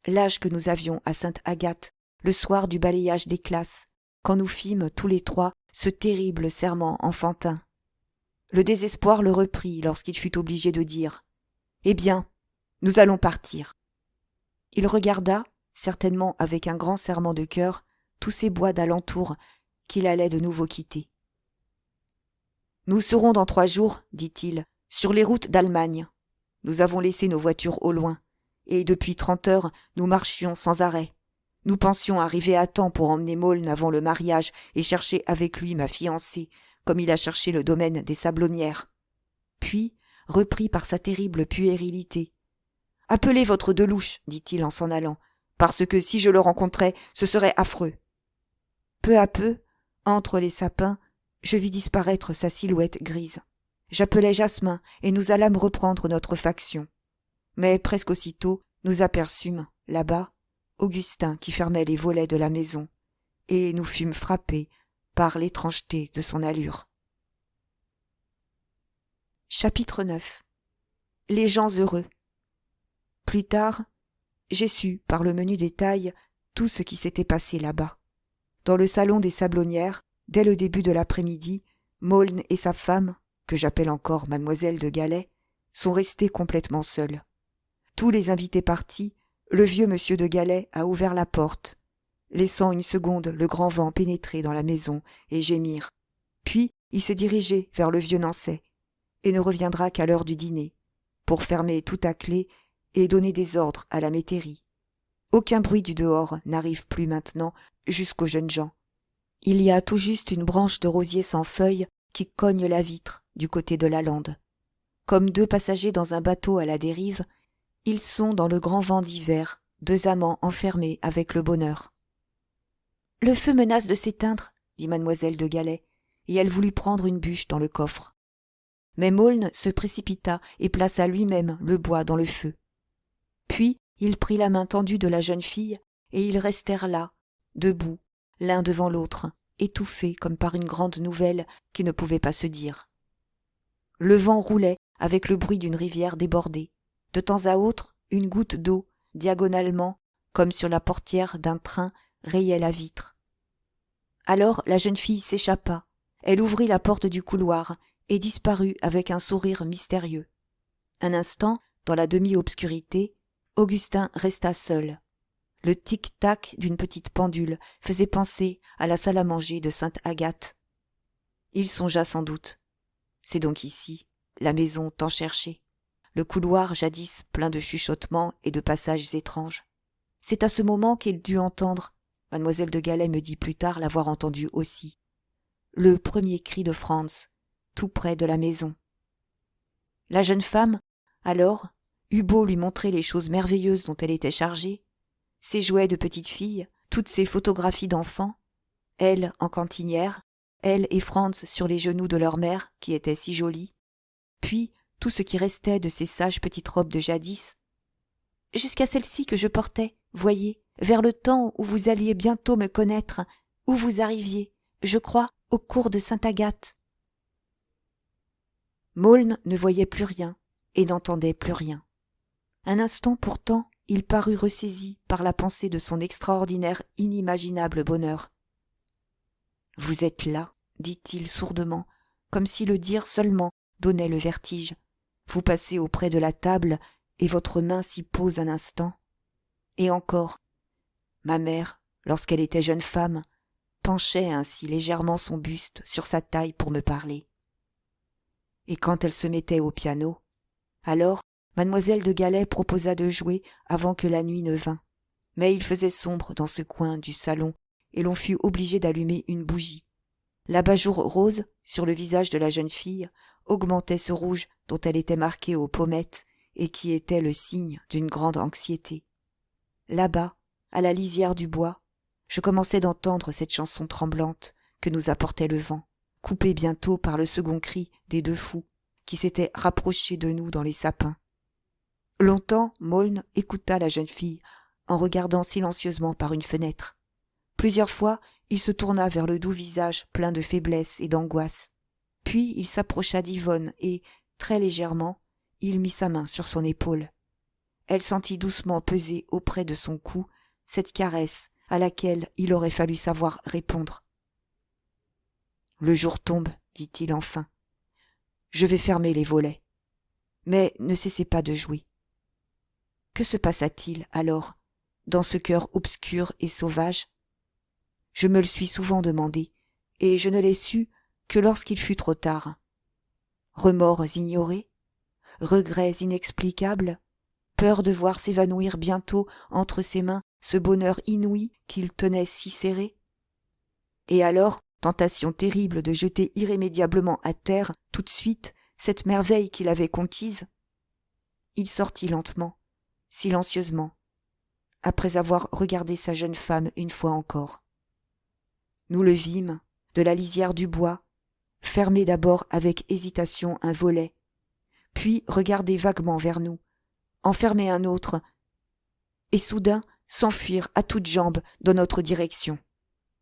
Speaker 1: L'âge que nous avions à Sainte-Agathe, le soir du balayage des classes, quand nous fîmes tous les 3 ce terrible serment enfantin. Le désespoir le reprit lorsqu'il fut obligé de dire « Eh bien, nous allons partir. » Il regarda, certainement avec un grand serrement de cœur, tous ces bois d'alentour qu'il allait de nouveau quitter. « Nous serons dans 3 jours, dit-il, sur les routes d'Allemagne. Nous avons laissé nos voitures au loin, et depuis 30 heures, nous marchions sans arrêt. Nous pensions arriver à temps pour emmener Maulne avant le mariage et chercher avec lui ma fiancée, comme il a cherché le domaine des Sablonnières. » Puis, repris par sa terrible puérilité, « Appelez votre Delouche, dit-il en s'en allant, parce que si je le rencontrais, ce serait affreux. » Peu à peu, entre les sapins, je vis disparaître sa silhouette grise. J'appelai Jasmin et nous allâmes reprendre notre faction. Mais presque aussitôt, nous aperçûmes, là-bas, Augustin qui fermait les volets de la maison, et nous fûmes frappés par l'étrangeté de son allure. Chapitre 9. Les gens heureux. Plus tard, j'ai su, par le menu détail, tout ce qui s'était passé là-bas. Dans le salon des Sablonnières, dès le début de l'après-midi, Maulne et sa femme, que j'appelle encore mademoiselle de Galais, sont restés complètement seuls. Tous les invités partis, le vieux monsieur de Galais a ouvert la porte, laissant une seconde le grand vent pénétrer dans la maison et gémir. Puis il s'est dirigé vers le vieux Nancet, et ne reviendra qu'à l'heure du dîner, pour fermer tout à clé et donner des ordres à la métairie. Aucun bruit du dehors n'arrive plus maintenant jusqu'aux jeunes gens. Il y a tout juste une branche de rosier sans feuilles qui cogne la vitre du côté de la lande. Comme 2 passagers dans un bateau à la dérive, ils sont dans le grand vent d'hiver, 2 amants enfermés avec le bonheur. « Le feu menace de s'éteindre, » dit mademoiselle de Galais, et elle voulut prendre une bûche dans le coffre. Mais Maulne se précipita et plaça lui-même le bois dans le feu. Puis il prit la main tendue de la jeune fille, et ils restèrent là, debout, l'un devant l'autre, étouffés comme par une grande nouvelle qui ne pouvait pas se dire. Le vent roulait avec le bruit d'une rivière débordée. De temps à autre, une goutte d'eau, diagonalement, comme sur la portière d'un train, rayait la vitre. Alors la jeune fille s'échappa. Elle ouvrit la porte du couloir et disparut avec un sourire mystérieux. Un instant, dans la demi-obscurité, Augustin resta seul. Le tic-tac d'une petite pendule faisait penser à la salle à manger de Sainte-Agathe. Il songea sans doute. C'est donc ici, la maison tant cherchée. Le couloir jadis plein de chuchotements et de passages étranges. C'est à ce moment qu'il dut entendre, mademoiselle de Galais me dit plus tard l'avoir entendu aussi, le premier cri de Franz, tout près de la maison. La jeune femme, alors, eut beau lui montrer les choses merveilleuses dont elle était chargée, ses jouets de petite fille, toutes ses photographies d'enfants, elle en cantinière, elle et Franz sur les genoux de leur mère qui était si jolie, puis tout ce qui restait de ces sages petites robes de jadis, jusqu'à celle-ci que je portais, voyez, vers le temps où vous alliez bientôt me connaître, où vous arriviez, je crois, au cours de Sainte-Agathe. Maulne ne voyait plus rien et n'entendait plus rien. Un instant pourtant, il parut ressaisi par la pensée de son extraordinaire, inimaginable bonheur. « Vous êtes là, dit-il sourdement, comme si le dire seulement donnait le vertige. Vous passez auprès de la table et votre main s'y pose un instant. Et encore, ma mère, lorsqu'elle était jeune femme, penchait ainsi légèrement son buste sur sa taille pour me parler. Et quand elle se mettait au piano, alors mademoiselle de Galais proposa de jouer avant que la nuit ne vînt. Mais il faisait sombre dans ce coin du salon et l'on fut obligé d'allumer une bougie. L'abat-jour rose sur le visage de la jeune fille augmentait ce rouge dont elle était marquée aux pommettes et qui était le signe d'une grande anxiété. Là-bas, à la lisière du bois, je commençais d'entendre cette chanson tremblante que nous apportait le vent, coupée bientôt par le second cri des deux fous qui s'étaient rapprochés de nous dans les sapins. Longtemps, Maulne écouta la jeune fille en regardant silencieusement par une fenêtre. Plusieurs fois, il se tourna vers le doux visage plein de faiblesse et d'angoisse. Puis il s'approcha d'Yvonne et, très légèrement, il mit sa main sur son épaule. Elle sentit doucement peser auprès de son cou cette caresse à laquelle il aurait fallu savoir répondre. « Le jour tombe, dit-il enfin. Je vais fermer les volets. Mais ne cessez pas de jouer. » Que se passa-t-il alors dans ce cœur obscur et sauvage? Je me le suis souvent demandé, et je ne l'ai su que lorsqu'il fut trop tard. Remords ignorés, regrets inexplicables, peur de voir s'évanouir bientôt entre ses mains ce bonheur inouï qu'il tenait si serré. Et alors, tentation terrible de jeter irrémédiablement à terre tout de suite cette merveille qu'il avait conquise. Il sortit lentement, silencieusement, après avoir regardé sa jeune femme une fois encore. Nous le vîmes, de la lisière du bois, fermer d'abord avec hésitation un volet, puis regarder vaguement vers nous, en fermer un autre, et soudain s'enfuir à toutes jambes dans notre direction.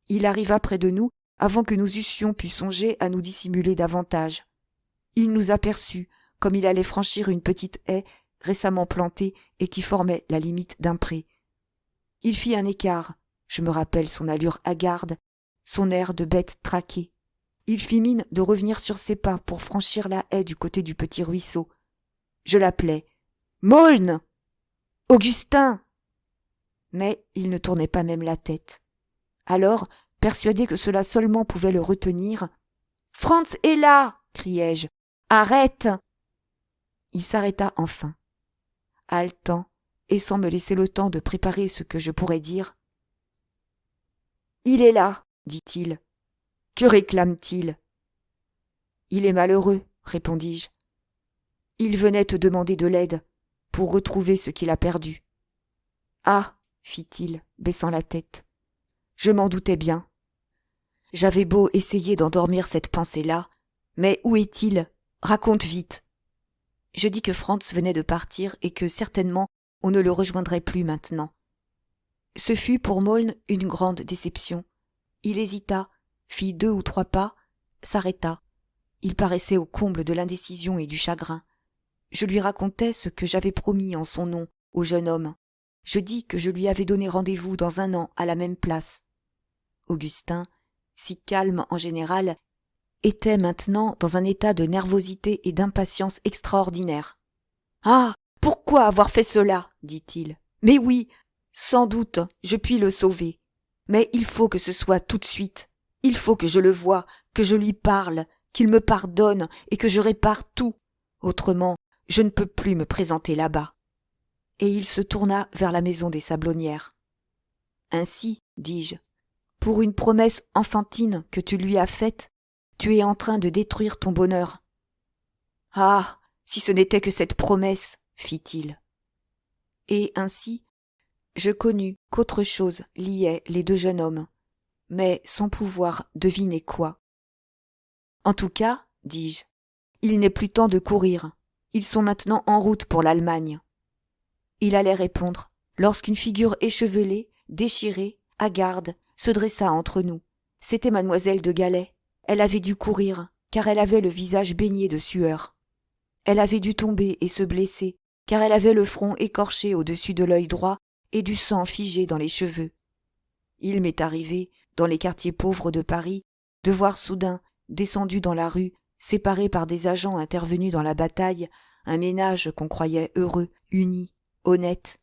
Speaker 1: Il arriva près de nous avant que nous eussions pu songer à nous dissimuler davantage. Il nous aperçut comme il allait franchir une petite haie récemment plantée et qui formait la limite d'un pré. Il fit un écart, je me rappelle son allure hagarde, son air de bête traquée. Il fit mine de revenir sur ses pas pour franchir la haie du côté du petit ruisseau. Je l'appelais « Maulne ! Augustin !» Mais il ne tournait pas même la tête. Alors, persuadé que cela seulement pouvait le retenir, « Franz est là !» criai-je. « Arrête !» Il s'arrêta enfin, haletant et sans me laisser le temps de préparer ce que je pourrais dire. « Il est là !» dit-il. « Que réclame-t-il ?»« Il est malheureux, » répondis-je. « Il venait te demander de l'aide pour retrouver ce qu'il a perdu. »« Ah !» fit-il, baissant la tête. « Je m'en doutais bien. J'avais beau essayer d'endormir cette pensée-là, mais où est-il ? Raconte vite. » Je dis que Franz venait de partir et que certainement on ne le rejoindrait plus maintenant. Ce fut pour Maulne une grande déception. Il hésita, fit 2 ou 3 pas, s'arrêta. Il paraissait au comble de l'indécision et du chagrin. Je lui racontai ce que j'avais promis en son nom au jeune homme. Je dis que je lui avais donné rendez-vous dans 1 an à la même place. Augustin, si calme en général, était maintenant dans un état de nervosité et d'impatience extraordinaire. « Ah, pourquoi avoir fait cela ?» dit-il. « Mais oui, sans doute, je puis le sauver. Mais il faut que ce soit tout de suite. Il faut que je le voie, que je lui parle, qu'il me pardonne et que je répare tout. Autrement, je ne peux plus me présenter là-bas. » Et il se tourna vers la maison des Sablonnières. « Ainsi, dis-je, pour une promesse enfantine que tu lui as faite, tu es en train de détruire ton bonheur. »« Ah, si ce n'était que cette promesse, » fit-il. Et ainsi, je connus qu'autre chose liait les 2 jeunes hommes, mais sans pouvoir deviner quoi. « En tout cas, dis-je, il n'est plus temps de courir. Ils sont maintenant en route pour l'Allemagne. » Il allait répondre, lorsqu'une figure échevelée, déchirée, hagarde, se dressa entre nous. C'était mademoiselle de Galais. Elle avait dû courir, car elle avait le visage baigné de sueur. Elle avait dû tomber et se blesser, car elle avait le front écorché au-dessus de l'œil droit et du sang figé dans les cheveux. Il m'est arrivé, dans les quartiers pauvres de Paris, de voir soudain, descendu dans la rue, séparé par des agents intervenus dans la bataille, un ménage qu'on croyait heureux, uni, honnête.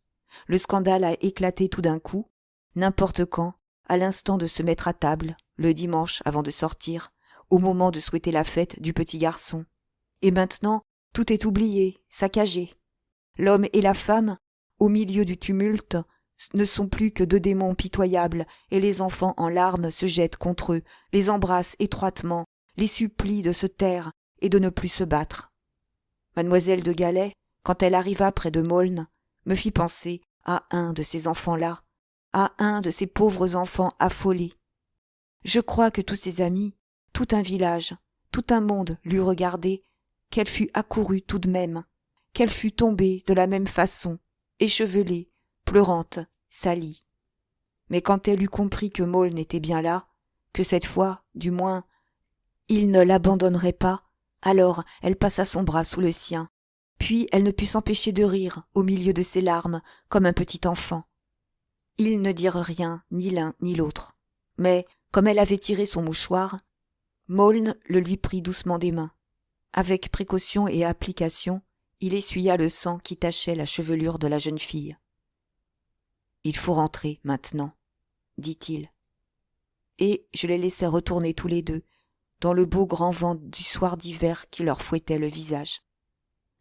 Speaker 1: Le scandale a éclaté tout d'un coup, n'importe quand, à l'instant de se mettre à table, le dimanche avant de sortir, au moment de souhaiter la fête du petit garçon. Et maintenant, tout est oublié, saccagé. L'homme et la femme, au milieu du tumulte, ne sont plus que deux démons pitoyables, et les enfants en larmes se jettent contre eux, les embrassent étroitement, les supplient de se taire et de ne plus se battre. Mademoiselle de Galais, quand elle arriva près de Maulne, me fit penser à un de ces enfants-là, à un de ces pauvres enfants affolés. Je crois que tous ses amis, tout un village, tout un monde l'eût regardée, qu'elle fût accourue tout de même, qu'elle fût tombée de la même façon, échevelée, pleurante, salie. Mais quand elle eut compris que Maulne était bien là, que cette fois, du moins, il ne l'abandonnerait pas, alors elle passa son bras sous le sien, puis elle ne put s'empêcher de rire au milieu de ses larmes, comme un petit enfant. Ils ne dirent rien, ni l'un ni l'autre. Mais, comme elle avait tiré son mouchoir, Maulne le lui prit doucement des mains. Avec précaution et application, il essuya le sang qui tachait la chevelure de la jeune fille. « Il faut rentrer, maintenant, » dit-il. Et je les laissai retourner tous les deux, dans le beau grand vent du soir d'hiver qui leur fouettait le visage.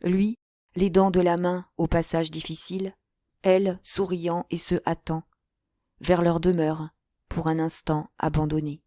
Speaker 1: Lui, les dents de la main au passage difficile, elle, souriant et se hâtant, vers leur demeure, pour un instant abandonnée.